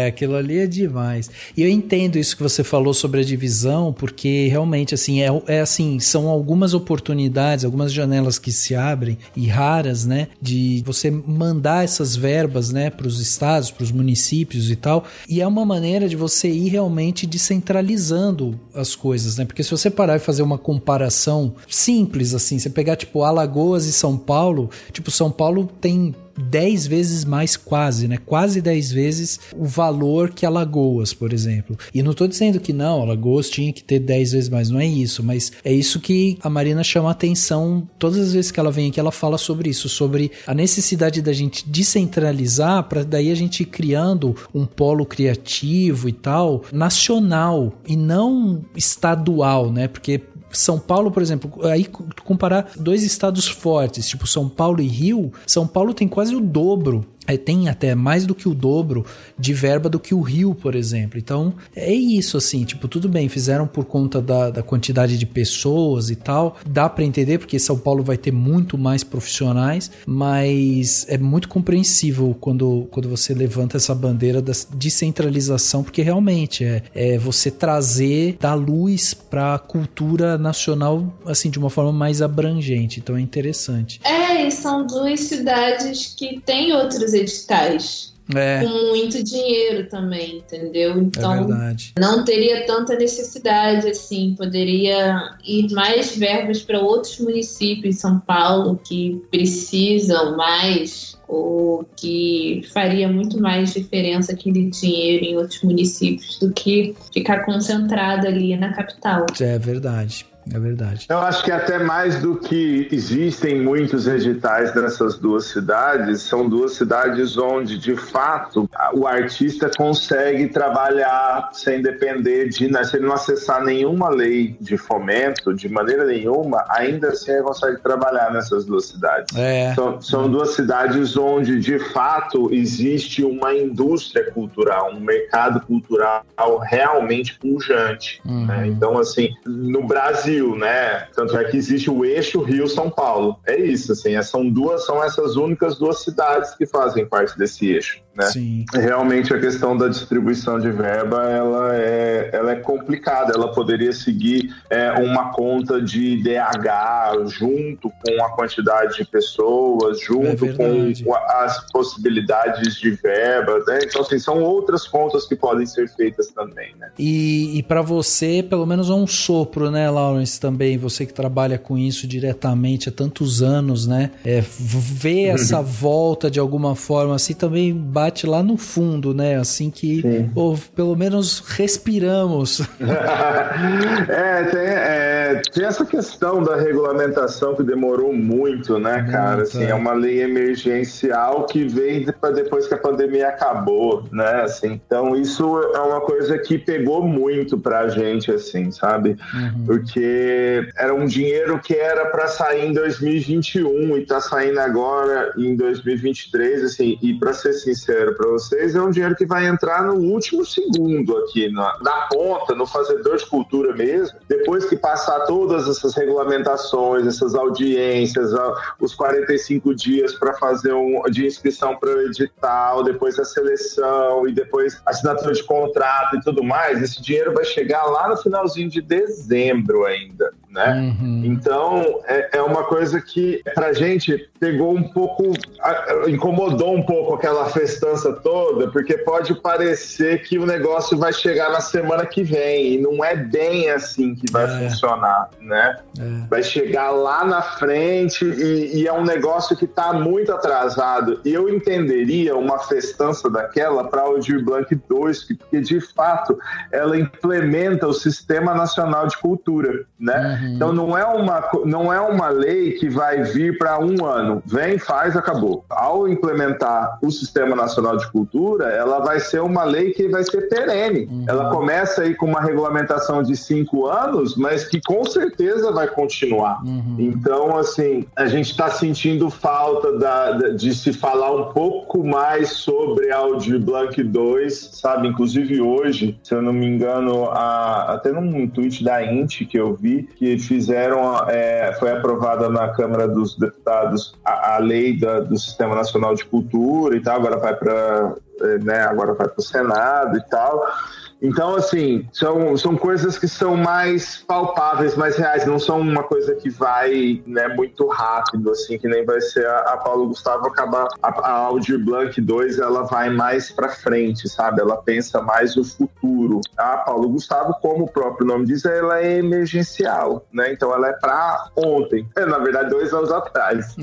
Aquilo ali é demais. E eu entendo isso que você falou sobre a divisão, porque realmente, assim, assim, são algumas oportunidades, algumas janelas que se abrem, e raras, né, de você mandar essas verbas, né, para os estados, para os municípios e tal, e é uma maneira de você ir realmente descentralizando as coisas, né, porque se você parar e fazer uma comparação simples, assim, você pegar, tipo, Alagoas e São Paulo, tipo, São Paulo tem 10 vezes mais quase 10 vezes o valor que Alagoas, por exemplo. E não tô dizendo que não, Alagoas tinha que ter 10 vezes mais, não é isso, mas é isso que a Marina chama a atenção todas as vezes que ela vem aqui, ela fala sobre isso, sobre a necessidade da gente descentralizar para daí a gente ir criando um polo criativo e tal, nacional e não estadual, né? Porque São Paulo, por exemplo, aí comparar 2 estados fortes, tipo São Paulo e Rio, São Paulo tem quase o dobro, tem até mais do que o dobro de verba do que o Rio, por exemplo. Então, é isso, assim, tipo, tudo bem, fizeram por conta da quantidade de pessoas e tal, dá pra entender, porque São Paulo vai ter muito mais profissionais, mas é muito compreensível quando você levanta essa bandeira da descentralização, porque realmente é você trazer, dar luz pra cultura nacional, assim, de uma forma mais abrangente, então é interessante. E são 2 cidades que têm outros editais com muito dinheiro também, entendeu? Então não teria tanta necessidade, assim, poderia ir mais verbas para outros municípios em São Paulo que precisam mais, ou que faria muito mais diferença aquele dinheiro em outros municípios do que ficar concentrado ali na capital. É verdade. É verdade. Eu acho que até mais do que existem muitos editais nessas 2 cidades, são 2 cidades onde, de fato, o artista consegue trabalhar sem depender se ele não acessar nenhuma lei de fomento, de maneira nenhuma, ainda assim ele consegue trabalhar nessas 2 cidades. São 2 cidades onde, de fato, existe uma indústria cultural, um mercado cultural realmente pujante. Né? Então, assim, no Brasil, né? Tanto é que existe o eixo Rio-São Paulo. É isso, assim, são essas únicas 2 cidades que fazem parte desse eixo, né? Sim. Realmente a questão da distribuição de verba, ela é complicada. Ela poderia seguir uma conta de DH junto com a quantidade de pessoas, junto com as possibilidades de verba, né? Então, assim, são outras contas que podem ser feitas também, né? E para você, pelo menos é um sopro, né, Lawrence, também, você que trabalha com isso diretamente há tantos anos, né? Ver essa volta de alguma forma, assim, também bate lá no fundo, né? Assim que, pelo menos respiramos. Tem essa questão da regulamentação que demorou muito, né, cara? Assim, é uma lei emergencial que veio depois que a pandemia acabou, né? Assim, então, isso é uma coisa que pegou muito pra gente, assim, sabe? Porque era um dinheiro que era para sair em 2021 e tá saindo agora em 2023, assim, e para ser sincero, sincero para vocês, é um dinheiro que vai entrar no último segundo aqui, na ponta, no fazedor de cultura mesmo, depois que passar todas essas regulamentações, essas audiências, os 45 dias para fazer de inscrição para o edital, depois a seleção e depois a assinatura de contrato e tudo mais, esse dinheiro vai chegar lá no finalzinho de dezembro ainda, né? Então, é uma coisa que pra gente pegou um pouco, incomodou um pouco aquela festança toda, porque pode parecer que o negócio vai chegar na semana que vem, e não é bem assim que vai funcionar, né? Vai chegar lá na frente e é um negócio que tá muito atrasado. E eu entenderia uma festança daquela para Aldir Blanc 2, porque de fato ela implementa o Sistema Nacional de Cultura, né? Então não é uma lei que vai vir para um ano, vem, faz, acabou. Ao implementar o Sistema Nacional de Cultura, ela vai ser uma lei que vai ser perene. Ela começa aí com uma regulamentação de 5 anos, mas que com certeza vai continuar. Então, assim, a gente está sentindo falta de se falar um pouco mais sobre a Aldir Blanc 2, sabe? Inclusive hoje, se eu não me engano, até num tweet da INTE que eu vi, que fizeram, foi aprovada na Câmara dos Deputados a lei do Sistema Nacional de Cultura e tal, agora vai para o Senado e tal. Então, assim, são coisas que são mais palpáveis, mais reais, não são uma coisa que vai, né, muito rápido, assim, que nem vai ser a Paulo Gustavo acabar. A Aldir Blanc 2, ela vai mais pra frente, sabe? Ela pensa mais no futuro. A Paulo Gustavo, como o próprio nome diz, ela é emergencial, né? Então, ela é pra ontem. Na verdade, 2 anos atrás.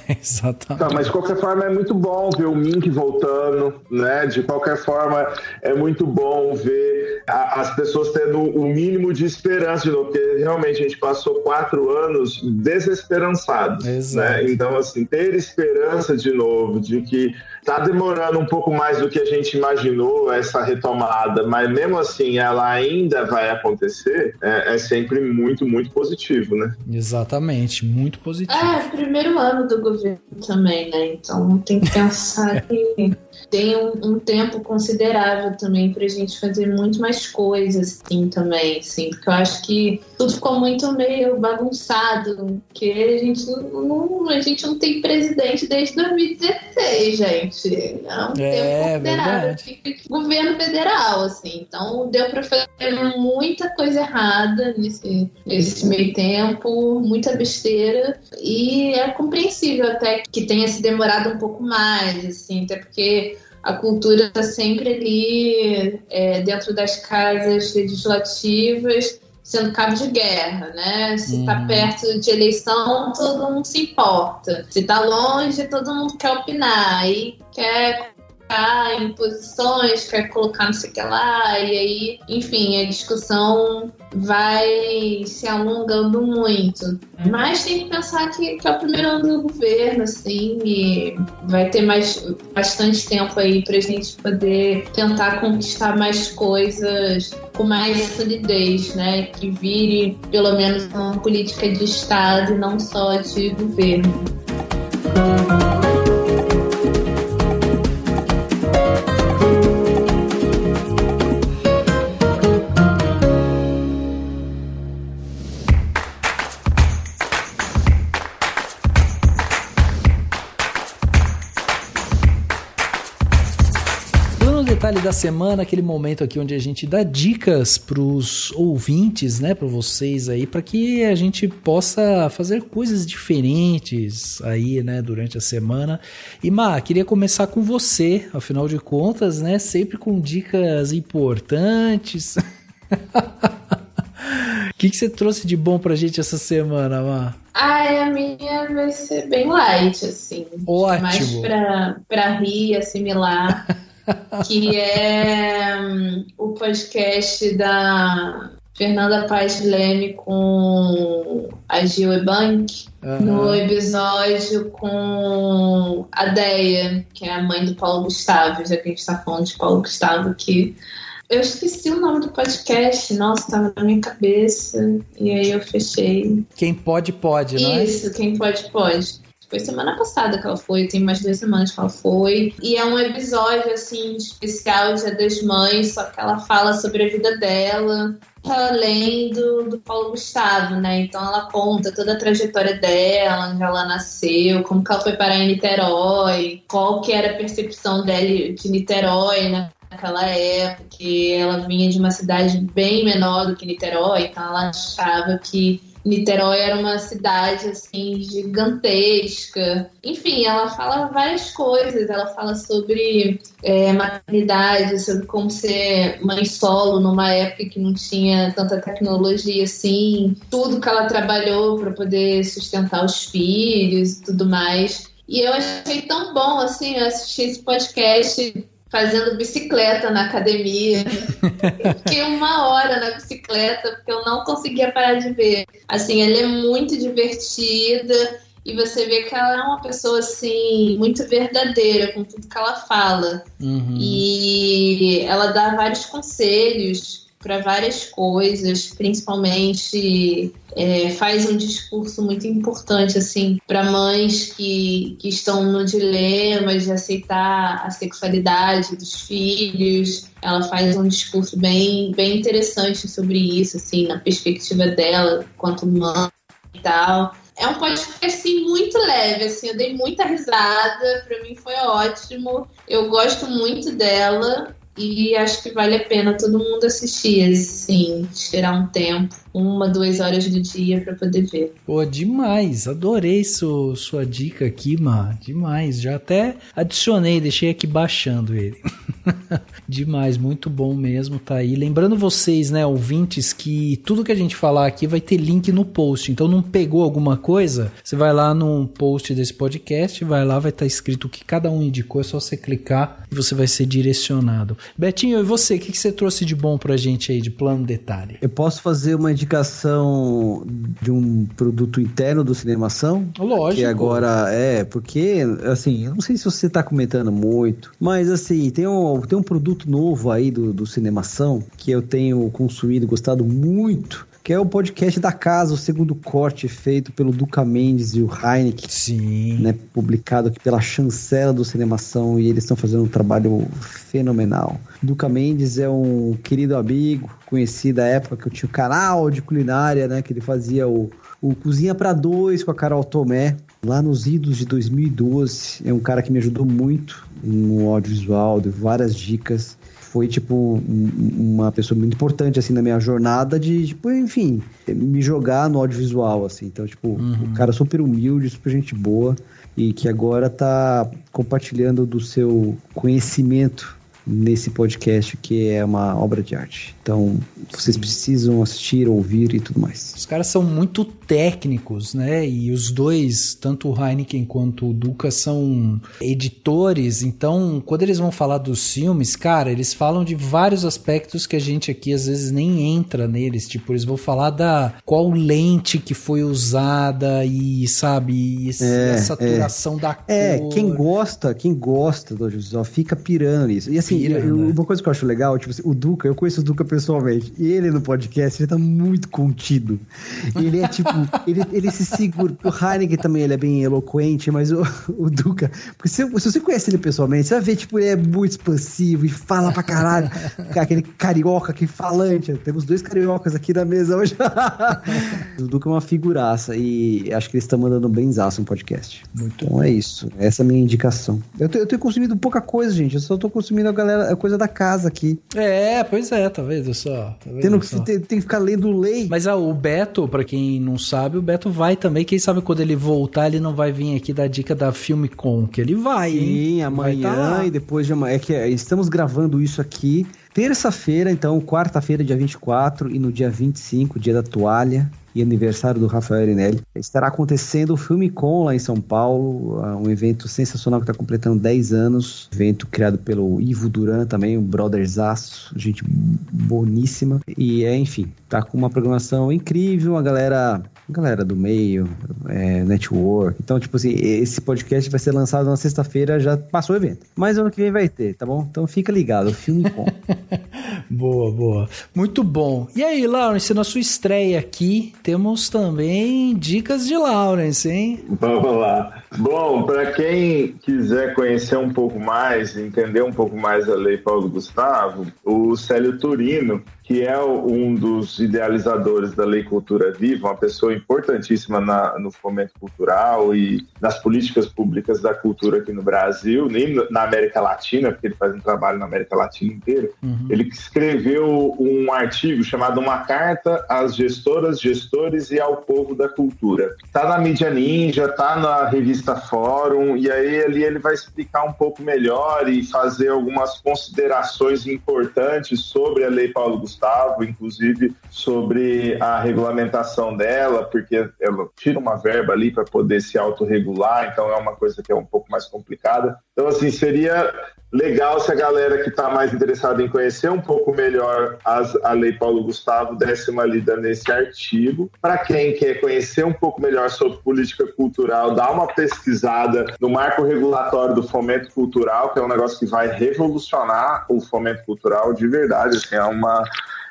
Exatamente. Então, mas, de qualquer forma, é muito bom ver o Mink voltando, né? De qualquer forma, é muito bom ver as pessoas tendo o mínimo de esperança de novo, porque realmente a gente passou 4 anos desesperançados, né? Então, assim, ter esperança de novo, de que tá demorando um pouco mais do que a gente imaginou essa retomada, mas mesmo assim ela ainda vai acontecer, é sempre muito, muito positivo, né? Exatamente, muito positivo. Primeiro ano do governo também, né? Então tem que pensar que tem um tempo considerável também pra gente fazer muito mais coisas, assim, também, assim, porque eu acho que tudo ficou muito meio bagunçado, porque a gente não tem presidente desde 2016, gente. É um tempo considerável. Governo federal, assim, então deu pra fazer muita coisa errada nesse meio tempo, muita besteira, e é compreensível até que tenha se demorado um pouco mais, assim, até porque a cultura está sempre ali dentro das casas legislativas, sendo cabo de guerra, né? Se está perto de eleição, todo mundo se importa. Se está longe, todo mundo quer opinar e quer colocar em posições, quer colocar não sei o que lá, e aí, enfim, a discussão vai se alongando muito. Mas tem que pensar que é o primeiro ano do governo, assim, e vai ter bastante tempo aí pra gente poder tentar conquistar mais coisas com mais solidez, né? Que vire, pelo menos, uma política de Estado e não só de governo. Detalhe da semana, aquele momento aqui onde a gente dá dicas pros ouvintes, né, para vocês aí, para que a gente possa fazer coisas diferentes aí, né, durante a semana. E Má, queria começar com você, afinal de contas, né, sempre com dicas importantes. O que você trouxe de bom pra gente essa semana, Má? A minha vai ser bem light, assim. Ótimo. Mais pra rir, assimilar. Que é o podcast da Fernanda Paes Leme com a Gil Ebank, no episódio com a Deia, que é a mãe do Paulo Gustavo, já que a gente tá falando de Paulo Gustavo aqui. Eu esqueci o nome do podcast, nossa, tava na minha cabeça, e aí eu fechei. Quem pode, não é? Isso, Quem Pode, Pode. Foi semana passada que ela foi, tem mais 2 semanas que ela foi. E é um episódio, assim, especial, Dia das Mães, só que ela fala sobre a vida dela, além do Paulo Gustavo, né? Então ela conta toda a trajetória dela, onde ela nasceu, como que ela foi parar em Niterói, qual que era a percepção dela de Niterói, né? Naquela época, que ela vinha de uma cidade bem menor do que Niterói, então ela achava que Niterói era uma cidade, assim, gigantesca. Enfim, ela fala várias coisas. Ela fala sobre maternidade, sobre como ser mãe solo numa época que não tinha tanta tecnologia assim. Tudo que ela trabalhou para poder sustentar os filhos e tudo mais. E eu achei tão bom, assim, eu assisti esse podcast fazendo bicicleta na academia. Eu fiquei 1 hora na bicicleta, porque eu não conseguia parar de ver. Assim, ela é muito divertida e você vê que ela é uma pessoa, assim, muito verdadeira com tudo que ela fala. Uhum. E ela dá vários conselhos para várias coisas, principalmente faz um discurso muito importante, assim, para mães que estão no dilema de aceitar a sexualidade dos filhos. Ela faz um discurso bem, bem interessante sobre isso, assim, na perspectiva dela, quanto mãe e tal. É um podcast, assim, muito leve, assim, eu dei muita risada, para mim foi ótimo. Eu gosto muito dela. E acho que vale a pena todo mundo assistir, assim, tirar um tempo, 1, 2 horas do dia pra poder ver. Pô, demais, adorei sua dica aqui, Má, demais, já até adicionei, deixei aqui baixando ele. Demais, muito bom mesmo, tá aí. Lembrando vocês, né, ouvintes, que tudo que a gente falar aqui vai ter link no post, então não pegou alguma coisa, você vai lá no post desse podcast, vai lá, vai estar escrito o que cada um indicou, é só você clicar e você vai ser direcionado. Betinho, e você, o que você trouxe de bom pra gente aí, de plano detalhe? Eu posso fazer uma indicação de um produto interno do Cinemação? Lógico. Que agora porque, assim, eu não sei se você tá comentando muito, mas, assim, tem um produto novo aí do Cinemação que eu tenho consumido, gostado muito, que é o podcast da casa, o segundo corte feito pelo Duca Mendes e o Heineken. Sim. Né, publicado aqui pela chancela do Cinemação, e eles estão fazendo um trabalho fenomenal. Duca Mendes é um querido amigo, conhecido da época que eu tinha o canal de culinária, né, que ele fazia o Cozinha pra Dois com a Carol Tomé, lá nos idos de 2012. É um cara que me ajudou muito no audiovisual, deu várias dicas. Foi, tipo, uma pessoa muito importante, assim, na minha jornada de, tipo, enfim, me jogar no audiovisual, assim. Então, tipo, o cara super humilde, super gente boa, e que agora tá compartilhando do seu conhecimento nesse podcast, que é uma obra de arte. Então, vocês precisam assistir, ouvir e tudo mais. Os caras são muito técnicos, né? E os dois, tanto o Heineken quanto o Duca, são editores. Então, quando eles vão falar dos filmes, cara, eles falam de vários aspectos que a gente aqui às vezes nem entra neles. Tipo, eles vão falar da qual lente que foi usada e, sabe, a saturação da cor. Quem gosta do audiovisual fica pirando nisso. E assim, uma coisa que eu acho legal, tipo assim, o Duca, eu conheço o Duca pessoalmente, e ele no podcast, ele tá muito contido. Ele é tipo, ele se segura. O Heineken também, ele é bem eloquente, mas o Duca, porque se você conhece ele pessoalmente, você vai ver, tipo, ele é muito expansivo e fala pra caralho. Aquele carioca que falante. Temos 2 cariocas aqui na mesa hoje. O Duca é uma figuraça e acho que eles estão mandando benzaço no podcast. Muito então bom. É isso. Essa é a minha indicação. Eu tenho consumido pouca coisa, gente. Eu só tô consumindo a coisa da casa aqui. Pois é, tá vendo só? Tem que ficar lendo lei. Mas o Beto, pra quem não sabe, o Beto vai também. Quem sabe quando ele voltar, ele não vai vir aqui dar dica da Filmicon, que ele vai, hein? Sim, amanhã e depois de amanhã. Estamos gravando isso aqui terça-feira, então, quarta-feira, dia 24, e no dia 25, dia da toalha e aniversário do Rafael Erinelli, estará acontecendo o Filmicon lá em São Paulo, um evento sensacional que está completando 10 anos, evento criado pelo Ivo Duran também, um brotherzaço, gente boníssima, e enfim, tá com uma programação incrível, a galera do meio, network, então tipo assim, esse podcast vai ser lançado na sexta-feira, já passou o evento, mas ano que vem vai ter, tá bom? Então fica ligado, o Filmicon. Boa, muito bom. E aí, Lawrence, na sua estreia aqui, temos também dicas de Lawrence, hein? Vamos lá. Bom, para quem quiser conhecer um pouco mais, entender um pouco mais a Lei Paulo Gustavo, o Célio Turino, que é um dos idealizadores da Lei Cultura Viva, uma pessoa importantíssima no fomento cultural e nas políticas públicas da cultura aqui no Brasil, nem na América Latina, porque ele faz um trabalho na América Latina inteira. Ele escreveu um artigo chamado Uma Carta às Gestoras, Gestores e ao Povo da Cultura. Está na Mídia Ninja, está na revista Fórum, e aí ali ele vai explicar um pouco melhor e fazer algumas considerações importantes sobre a Lei Paulo Gustavo, inclusive sobre a regulamentação dela, porque ela tira uma verba ali para poder se autorregular, então é uma coisa que é um pouco mais complicada. Então, assim, seria legal se a galera que está mais interessada em conhecer um pouco melhor a Lei Paulo Gustavo desse uma lida nesse artigo. Para quem quer conhecer um pouco melhor sobre política cultural, dá uma pesquisada no marco regulatório do fomento cultural, que é um negócio que vai revolucionar o fomento cultural de verdade. Assim,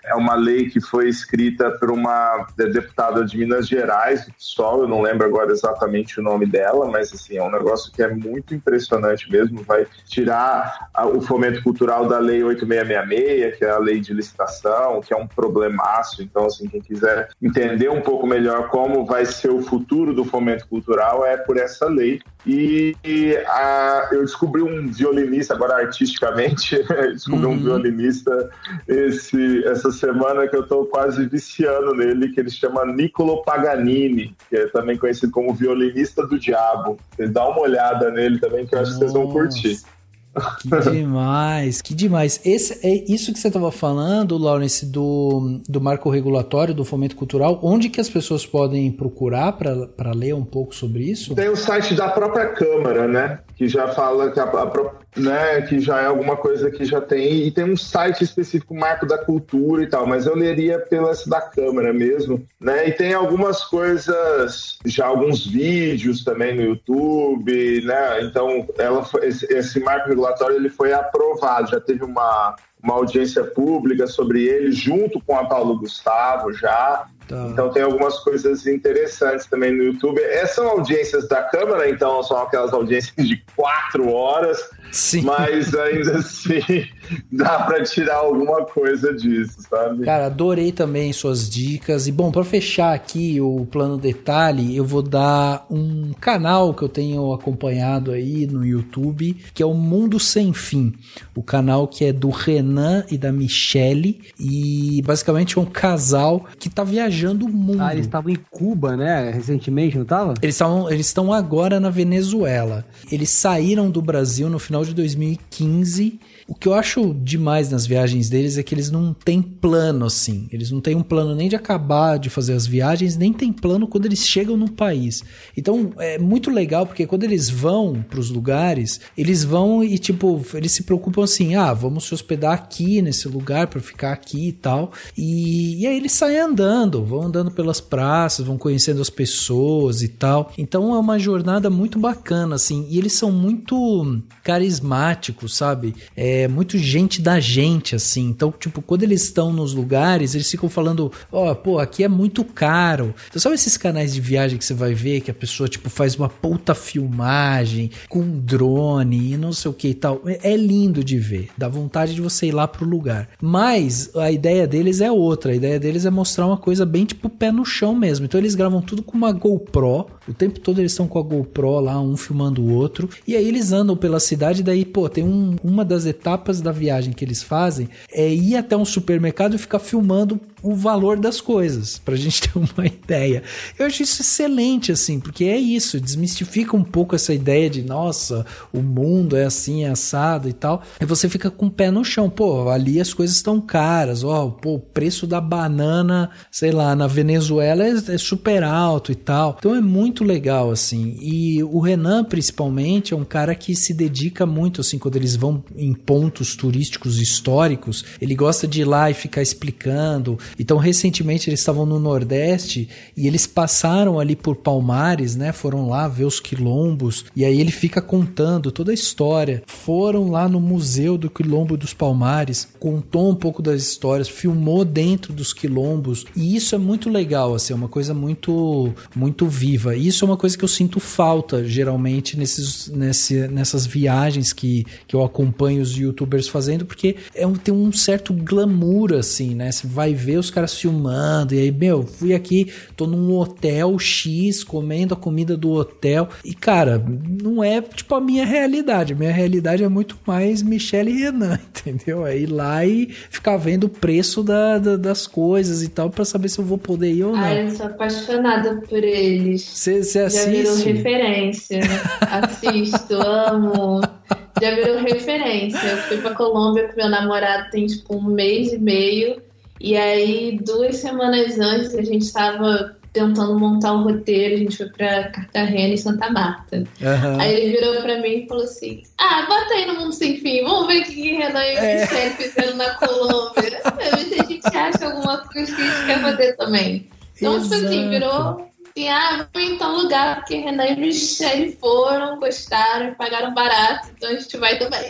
é uma lei que foi escrita por uma deputada de Minas Gerais, do PSOL, eu não lembro agora exatamente o nome dela, mas assim, é um negócio que é muito impressionante mesmo, vai tirar o fomento cultural da Lei 8666, que é a lei de licitação, que é um problemaço. Então, assim, quem quiser entender um pouco melhor como vai ser o futuro do fomento cultural é por essa lei. E eu descobri um violinista, agora artisticamente, descobri um violinista essa semana que eu estou quase viciando nele, que ele chama Niccolo Paganini, que é também conhecido como violinista do diabo. Vocês dão uma olhada nele também, que eu acho que vocês vão curtir. Que demais, que demais. Isso que você estava falando, Laurence, do marco regulatório do fomento cultural, onde que as pessoas podem procurar para ler um pouco sobre isso? Tem o site da própria Câmara, né? Que já fala que já é alguma coisa que já tem, e tem um site específico, Marco da Cultura e tal, mas eu leria pela da Câmara mesmo, né? E tem algumas coisas, já alguns vídeos também no YouTube, né? Então, esse marco regulatório ele foi aprovado, já teve uma audiência pública sobre ele, junto com a Paulo Gustavo já. Então tem algumas coisas interessantes também no YouTube. Essas são audiências da Câmara, então são aquelas audiências de 4 horas, sim, mas ainda assim dá para tirar alguma coisa disso, sabe? Cara, adorei também suas dicas. E bom, para fechar aqui o plano detalhe, eu vou dar um canal que eu tenho acompanhado aí no YouTube, que é o Mundo Sem Fim. O canal que é do Renan e da Michele, e basicamente é um casal que tá viajando o mundo. Eles estavam em Cuba, né? Recentemente, não tava? Eles estão agora na Venezuela. Eles saíram do Brasil no final de 2015. O que eu acho demais nas viagens deles é que eles não têm plano, assim. Eles não têm um plano nem de acabar de fazer as viagens, nem tem plano quando eles chegam no país. Então, é muito legal, porque quando eles vão pros lugares, eles vão e, tipo, eles se preocupam assim, vamos se hospedar aqui, nesse lugar, pra ficar aqui e tal. E aí eles saem andando, vão andando pelas praças, vão conhecendo as pessoas e tal. Então, é uma jornada muito bacana, assim. E eles são muito carismáticos, sabe? Muito gente da gente, assim. Então, tipo, quando eles estão nos lugares, eles ficam falando, aqui é muito caro. Então, sabe esses canais de viagem que você vai ver, que a pessoa, tipo, faz uma puta filmagem com um drone e não sei o que e tal. É lindo de ver. Dá vontade de você ir lá pro lugar. Mas a ideia deles é outra. A ideia deles é mostrar uma coisa bem, tipo, pé no chão mesmo. Então, eles gravam tudo com uma GoPro. O tempo todo eles estão com a GoPro lá, um filmando o outro. E aí eles andam pela cidade, daí, tem uma das etapas da viagem que eles fazem é ir até um supermercado e ficar filmando o valor das coisas, pra gente ter uma ideia. Eu acho isso excelente, assim, porque é isso, desmistifica um pouco essa ideia de, nossa, o mundo é assim, é assado e tal, e você fica com o pé no chão, ali as coisas estão caras, o preço da banana, sei lá, na Venezuela é super alto e tal, então é muito legal, assim, e o Renan, principalmente, é um cara que se dedica muito, assim, quando eles vão em pontos turísticos históricos, ele gosta de ir lá e ficar explicando. Então, recentemente eles estavam no Nordeste e eles passaram ali por Palmares, né? Foram lá ver os quilombos e aí ele fica contando toda a história. Foram lá no Museu do Quilombo dos Palmares, contou um pouco das histórias, filmou dentro dos quilombos e isso é muito legal, assim, é uma coisa muito, muito viva. E isso é uma coisa que eu sinto falta, geralmente, nessas viagens que eu acompanho os youtubers fazendo, porque tem um certo glamour, assim, né? Você vai ver os caras filmando, e aí, fui aqui, tô num hotel X, comendo a comida do hotel, e, cara, não é, tipo, a minha realidade. A minha realidade é muito mais Michele e Renan, entendeu? É ir lá e ficar vendo o preço das coisas e tal, pra saber se eu vou poder ir ou não. Eu sou apaixonada por eles. Você assiste? Já virou referência. Assisto, amo. Já virou referência. Eu fui pra Colômbia com meu namorado tem tipo 1 mês e meio. E aí, 2 semanas antes, a gente tava tentando montar um roteiro. A gente foi pra Cartagena e Santa Marta. Uhum. Aí ele virou pra mim e falou assim: bota aí no Mundo Sem Fim, vamos ver o que Renan e o Michele fizeram na Colômbia. Pra ver se a gente acha alguma coisa que a gente quer fazer também. Então, tipo assim, virou assim, vamos em tal lugar, porque Renan e Michele foram, gostaram, pagaram barato, então a gente vai também.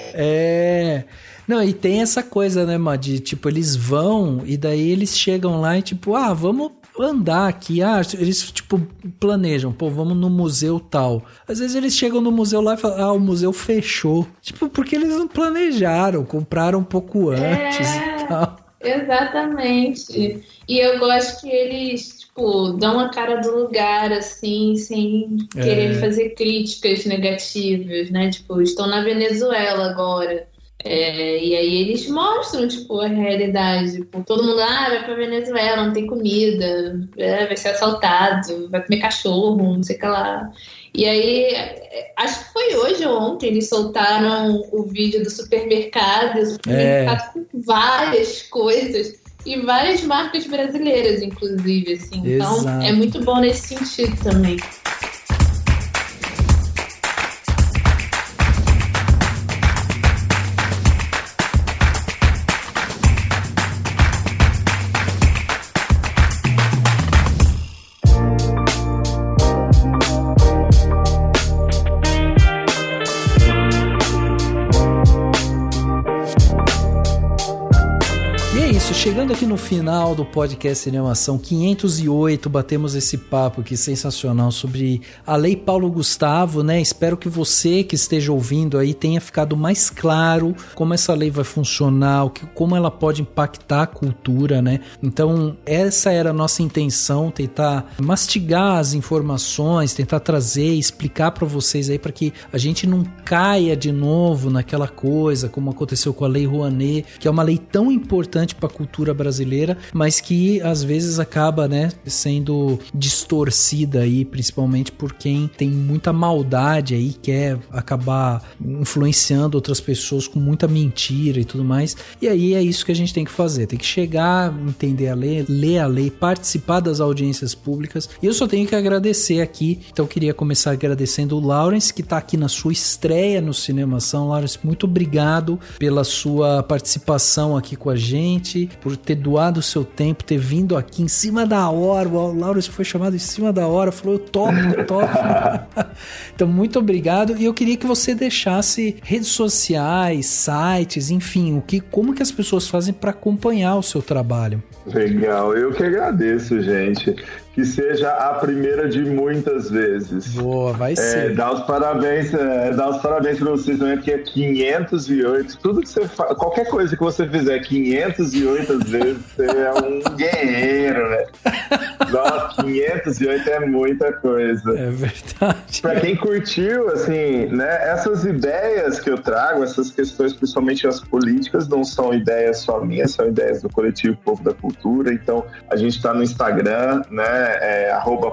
Não, e tem essa coisa, né, Má, de tipo, eles vão e daí eles chegam lá e tipo, vamos andar aqui, eles tipo planejam, vamos no museu tal. Às vezes eles chegam no museu lá e falam, o museu fechou. Tipo, porque eles não planejaram, compraram um pouco antes e tal. Exatamente. E eu gosto que eles, tipo, dão a cara do lugar, assim, sem querer fazer críticas negativas, né? Tipo, estão na Venezuela agora. E aí eles mostram, tipo, a realidade. Tipo, todo mundo, vai pra Venezuela, não tem comida, vai ser assaltado, vai comer cachorro, não sei o que lá. E aí, acho que foi hoje ou ontem, eles soltaram o vídeo do supermercado, o supermercado com várias coisas e várias marcas brasileiras, inclusive, assim. Então, Exato. É muito bom nesse sentido também. Chegando aqui no final do podcast Cinemação 508, batemos esse papo aqui sensacional sobre a Lei Paulo Gustavo, né? Espero que você que esteja ouvindo aí tenha ficado mais claro como essa lei vai funcionar, como ela pode impactar a cultura, né? Então, essa era a nossa intenção, tentar mastigar as informações, tentar trazer, explicar para vocês aí para que a gente não caia de novo naquela coisa, como aconteceu com a Lei Rouanet, que é uma lei tão importante para a cultura brasileira, mas que às vezes acaba, né, sendo distorcida aí, principalmente por quem tem muita maldade aí, quer acabar influenciando outras pessoas com muita mentira e tudo mais. E aí é isso que a gente tem que fazer, tem que chegar, entender a lei, ler a lei, participar das audiências públicas. E eu só tenho que agradecer aqui, então eu queria começar agradecendo o Lawrence, que está aqui na sua estreia no Cinemação. Lawrence, muito obrigado pela sua participação aqui com a gente, por ter doado o seu tempo, ter vindo aqui em cima da hora. O Lawrence foi chamado em cima da hora, falou, eu topo. Então, muito obrigado. E eu queria que você deixasse redes sociais, sites, enfim, como que as pessoas fazem para acompanhar o seu trabalho. Legal, eu que agradeço, gente. Que seja a primeira de muitas vezes. Boa, vai ser. Dá os parabéns pra vocês também, porque é 508. Tudo que você faz, qualquer coisa que você fizer 508 vezes, você é um guerreiro, velho. Nossa, 508 é muita coisa. É verdade. Pra quem curtiu, assim, né, essas ideias que eu trago, essas questões, principalmente as políticas, não são ideias só minhas, são ideias do Coletivo Povo da Cultura. Então, a gente tá no Instagram, né,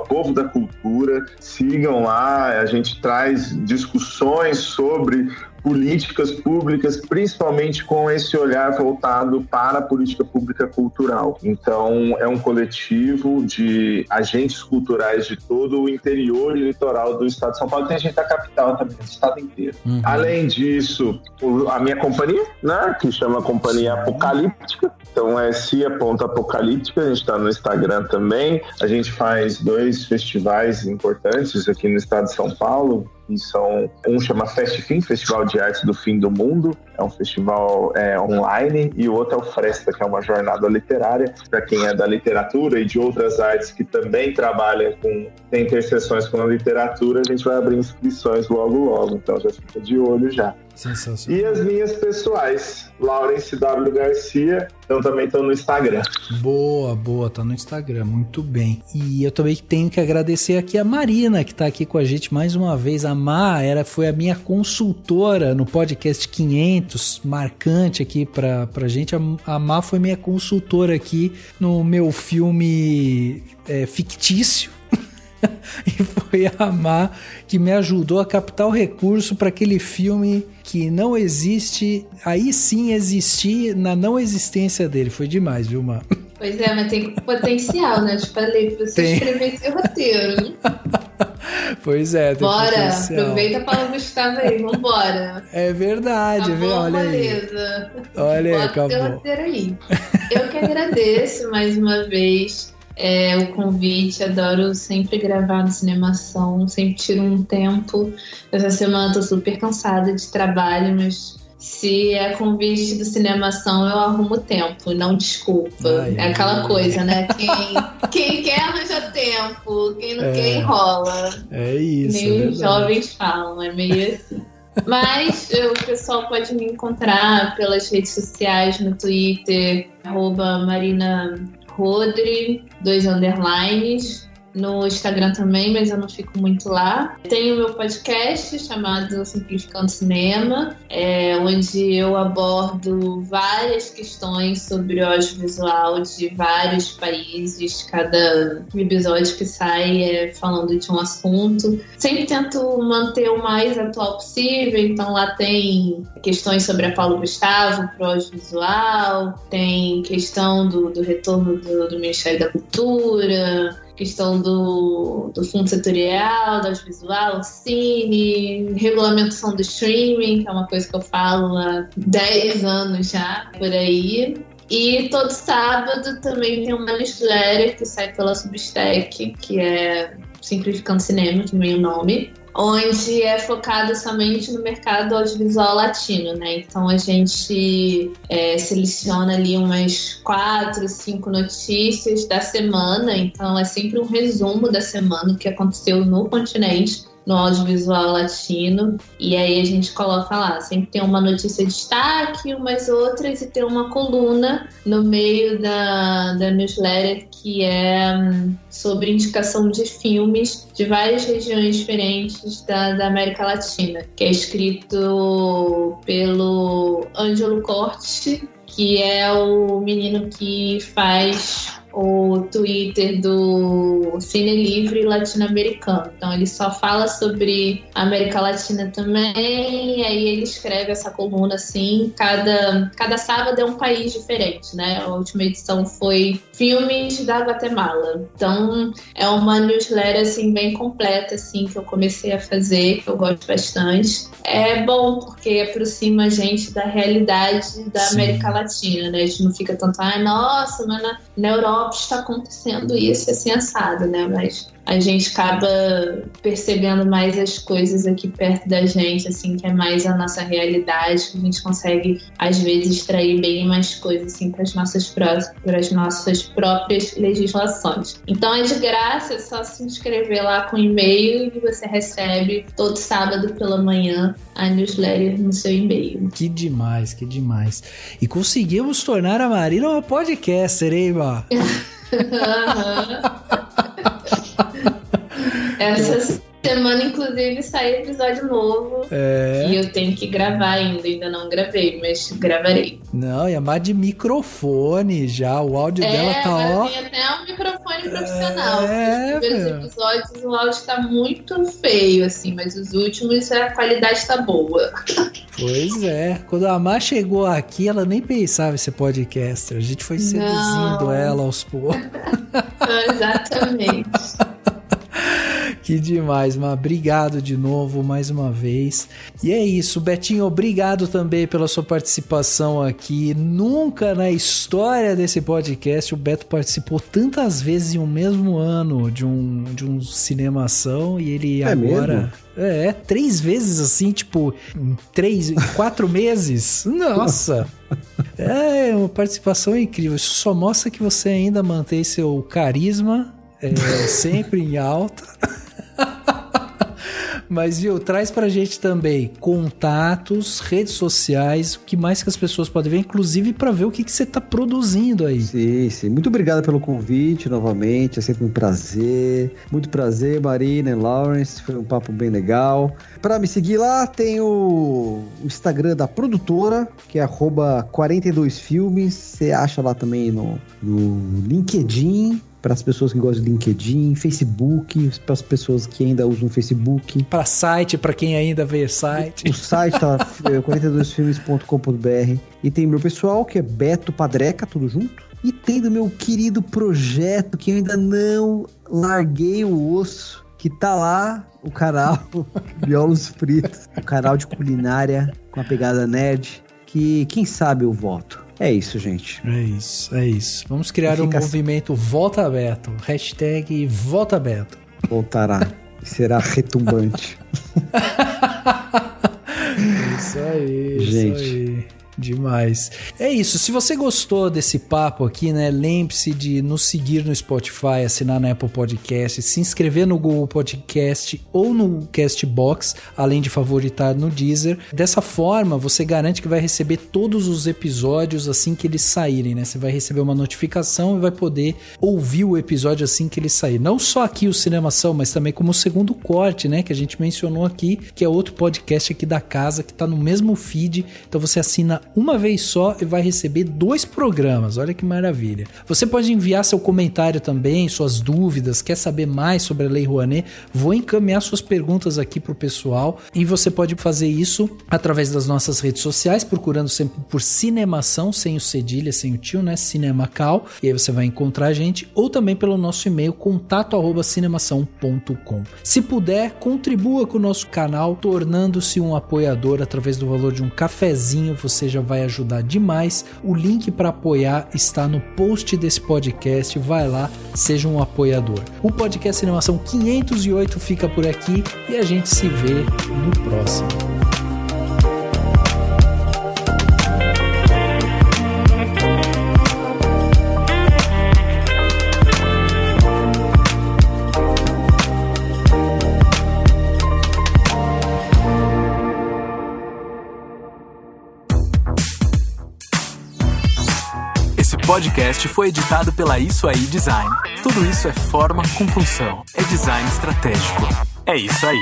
@Povo da Cultura, sigam lá, a gente traz discussões sobre políticas públicas, principalmente com esse olhar voltado para a política pública cultural. Então, é um coletivo de agentes culturais de todo o interior e litoral do estado de São Paulo. Tem gente da capital também, do estado inteiro. Além disso, a minha companhia, né, que chama Companhia Apocalíptica. Então, é cia.apocalíptica. A gente está no Instagram também. A gente faz 2 festivais importantes aqui no estado de São Paulo. E um chama FestFim, Festival de Artes do Fim do Mundo, é um festival online, e o outro é o Fresta, que é uma jornada literária para quem é da literatura e de outras artes que também trabalham tem interseções com a literatura. A gente vai abrir inscrições logo, então já fica de olho já. Sensacional. E as minhas pessoais, Laurence W. Garcia, então também estão no Instagram. Boa, tá no Instagram, muito bem. E eu também tenho que agradecer aqui a Marina, que tá aqui com a gente mais uma vez. A Má, foi a minha consultora no podcast 500, marcante aqui pra gente. A Má foi minha consultora aqui no meu filme fictício. E foi a Má que me ajudou a captar o recurso para aquele filme que não existe, aí sim existir na não existência dele. Foi demais, viu, Má? Pois é, mas tem potencial, né? Eu te falei pra você escrever esse roteiro. Pois é, tem Bora, potencial. aproveita Paulo Gustavo aí, vambora. É verdade, Tá bom, olha beleza. aí. Olha aí, Bota o teu acabou. roteiro aí. Eu que agradeço mais uma vez o convite, adoro sempre gravar no Cinemação, sempre tiro um tempo. Essa semana tô super cansada de trabalho, mas se é convite do Cinemação, eu arrumo tempo, não desculpa. Ai, é aquela coisa, né? Quem quer arranja tempo, quem não quer enrola. É isso. Nem os jovens falam, é meio assim. Mas o pessoal pode me encontrar pelas redes sociais, no Twitter, @Marina Rodri, 2 underlines, no Instagram também, mas eu não fico muito lá. Tenho o meu podcast chamado Simplificando Cinema, onde eu abordo várias questões sobre o audiovisual de vários países. Cada episódio que sai falando de um assunto. Sempre tento manter o mais atual possível, então lá tem questões sobre a Paulo Gustavo pro audiovisual, tem questão do retorno do Ministério da Cultura, questão do fundo setorial, do audiovisual, cine, regulamentação do streaming, que é uma coisa que eu falo há 10 anos já, por aí. E todo sábado também tem uma newsletter que sai pela Substack, que é Simplificando Cinema, que é o nome, onde é focado somente no mercado audiovisual latino, né? Então a gente seleciona ali umas 4, 5 notícias da semana, então é sempre um resumo da semana, o que aconteceu no continente, no audiovisual latino, e aí a gente coloca lá, sempre tem uma notícia de destaque, umas outras, e tem uma coluna no meio da newsletter que é sobre indicação de filmes de várias regiões diferentes da América Latina, que é escrito pelo Ângelo Corte, que é o menino que faz o Twitter do Cine Livre latino-americano. Então ele só fala sobre a América Latina também, e aí ele escreve essa coluna assim, cada sábado é um país diferente, né? A última edição foi filmes da Guatemala. Então é uma newsletter assim bem completa assim que eu comecei a fazer, que eu gosto bastante. É bom porque aproxima a gente da realidade da América Latina, né? A gente não fica tanto, nossa, mas na Europa está acontecendo isso, assim, assado, né? Mas a gente acaba percebendo mais as coisas aqui perto da gente, assim, que é mais a nossa realidade, que a gente consegue, às vezes, extrair bem mais coisas, assim, para as nossas próprias legislações. Então é de graça, é só se inscrever lá com e-mail e você recebe todo sábado pela manhã a newsletter no seu e-mail. Que demais, que demais. E conseguimos tornar a Marina uma podcaster, hein, Má? Essa semana, inclusive, sai episódio novo. E eu tenho que gravar ainda não gravei, mas gravarei. Não, e a Má de microfone já, o áudio dela tá agora ó. Tem até um microfone microfone profissional. Os primeiros episódios o áudio tá muito feio, assim, mas os últimos a qualidade tá boa. Pois é. Quando a Má chegou aqui, ela nem pensava em ser podcaster. A gente foi seduzindo ela aos poucos. Exatamente. Que demais, Má. Obrigado de novo, mais uma vez. E é isso, Betinho, obrigado também pela sua participação aqui. Nunca na história desse podcast o Beto participou tantas vezes em um mesmo ano de um Cinemação e ele agora... Mesmo? 3 vezes assim, tipo, em 4 meses. Nossa! É uma participação incrível. Isso só mostra que você ainda mantém seu carisma sempre em alta. Mas, viu, traz pra gente também contatos, redes sociais, o que mais que as pessoas podem ver, inclusive pra ver o que você tá produzindo aí. Sim. Muito obrigado pelo convite novamente, é sempre um prazer. Muito prazer, Marina e Lawrence, foi um papo bem legal. Pra me seguir lá, tem o Instagram da produtora, que é @42filmes. Você acha lá também no LinkedIn. Para as pessoas que gostam de LinkedIn, Facebook, para as pessoas que ainda usam Facebook. Para site, para quem ainda vê site. O site tá 42filmes.com.br. E tem meu pessoal, que é Beto Padreca, tudo junto. E tem do meu querido projeto, que eu ainda não larguei o osso, que tá lá, o canal Violos Fritos, o canal de culinária com a pegada nerd, que quem sabe eu volto. É isso, gente. É isso. Vamos criar um movimento Volta Beto. Hashtag Volta Beto. Voltará. Será retumbante. Isso aí, gente. Isso aí. Demais. É isso, se você gostou desse papo aqui, né, lembre-se de nos seguir no Spotify, assinar na Apple Podcast, se inscrever no Google Podcast ou no Castbox, além de favoritar no Deezer. Dessa forma, você garante que vai receber todos os episódios assim que eles saírem, né? Você vai receber uma notificação e vai poder ouvir o episódio assim que ele sair. Não só aqui o Cinemação, mas também como o Segundo Corte, né, que a gente mencionou aqui, que é outro podcast aqui da casa, que tá no mesmo feed. Então você assina uma vez só e vai receber 2 programas. Olha que maravilha. Você pode enviar seu comentário também, suas dúvidas, quer saber mais sobre a Lei Rouanet? Vou encaminhar suas perguntas aqui pro pessoal e você pode fazer isso através das nossas redes sociais, procurando sempre por Cinemação, sem o cedilha, sem o tio, né? Cinemacal, e aí você vai encontrar a gente, ou também pelo nosso e-mail, contato@cinemação.com. Se puder, contribua com o nosso canal, tornando-se um apoiador através do valor de um cafezinho, você já vai ajudar demais. O link para apoiar está no post desse podcast. Vai lá, seja um apoiador. O podcast Cinemação 508 fica por aqui e a gente se vê no próximo. Podcast foi editado pela Isso Aí Design. Tudo isso é forma com função. É design estratégico. É isso aí.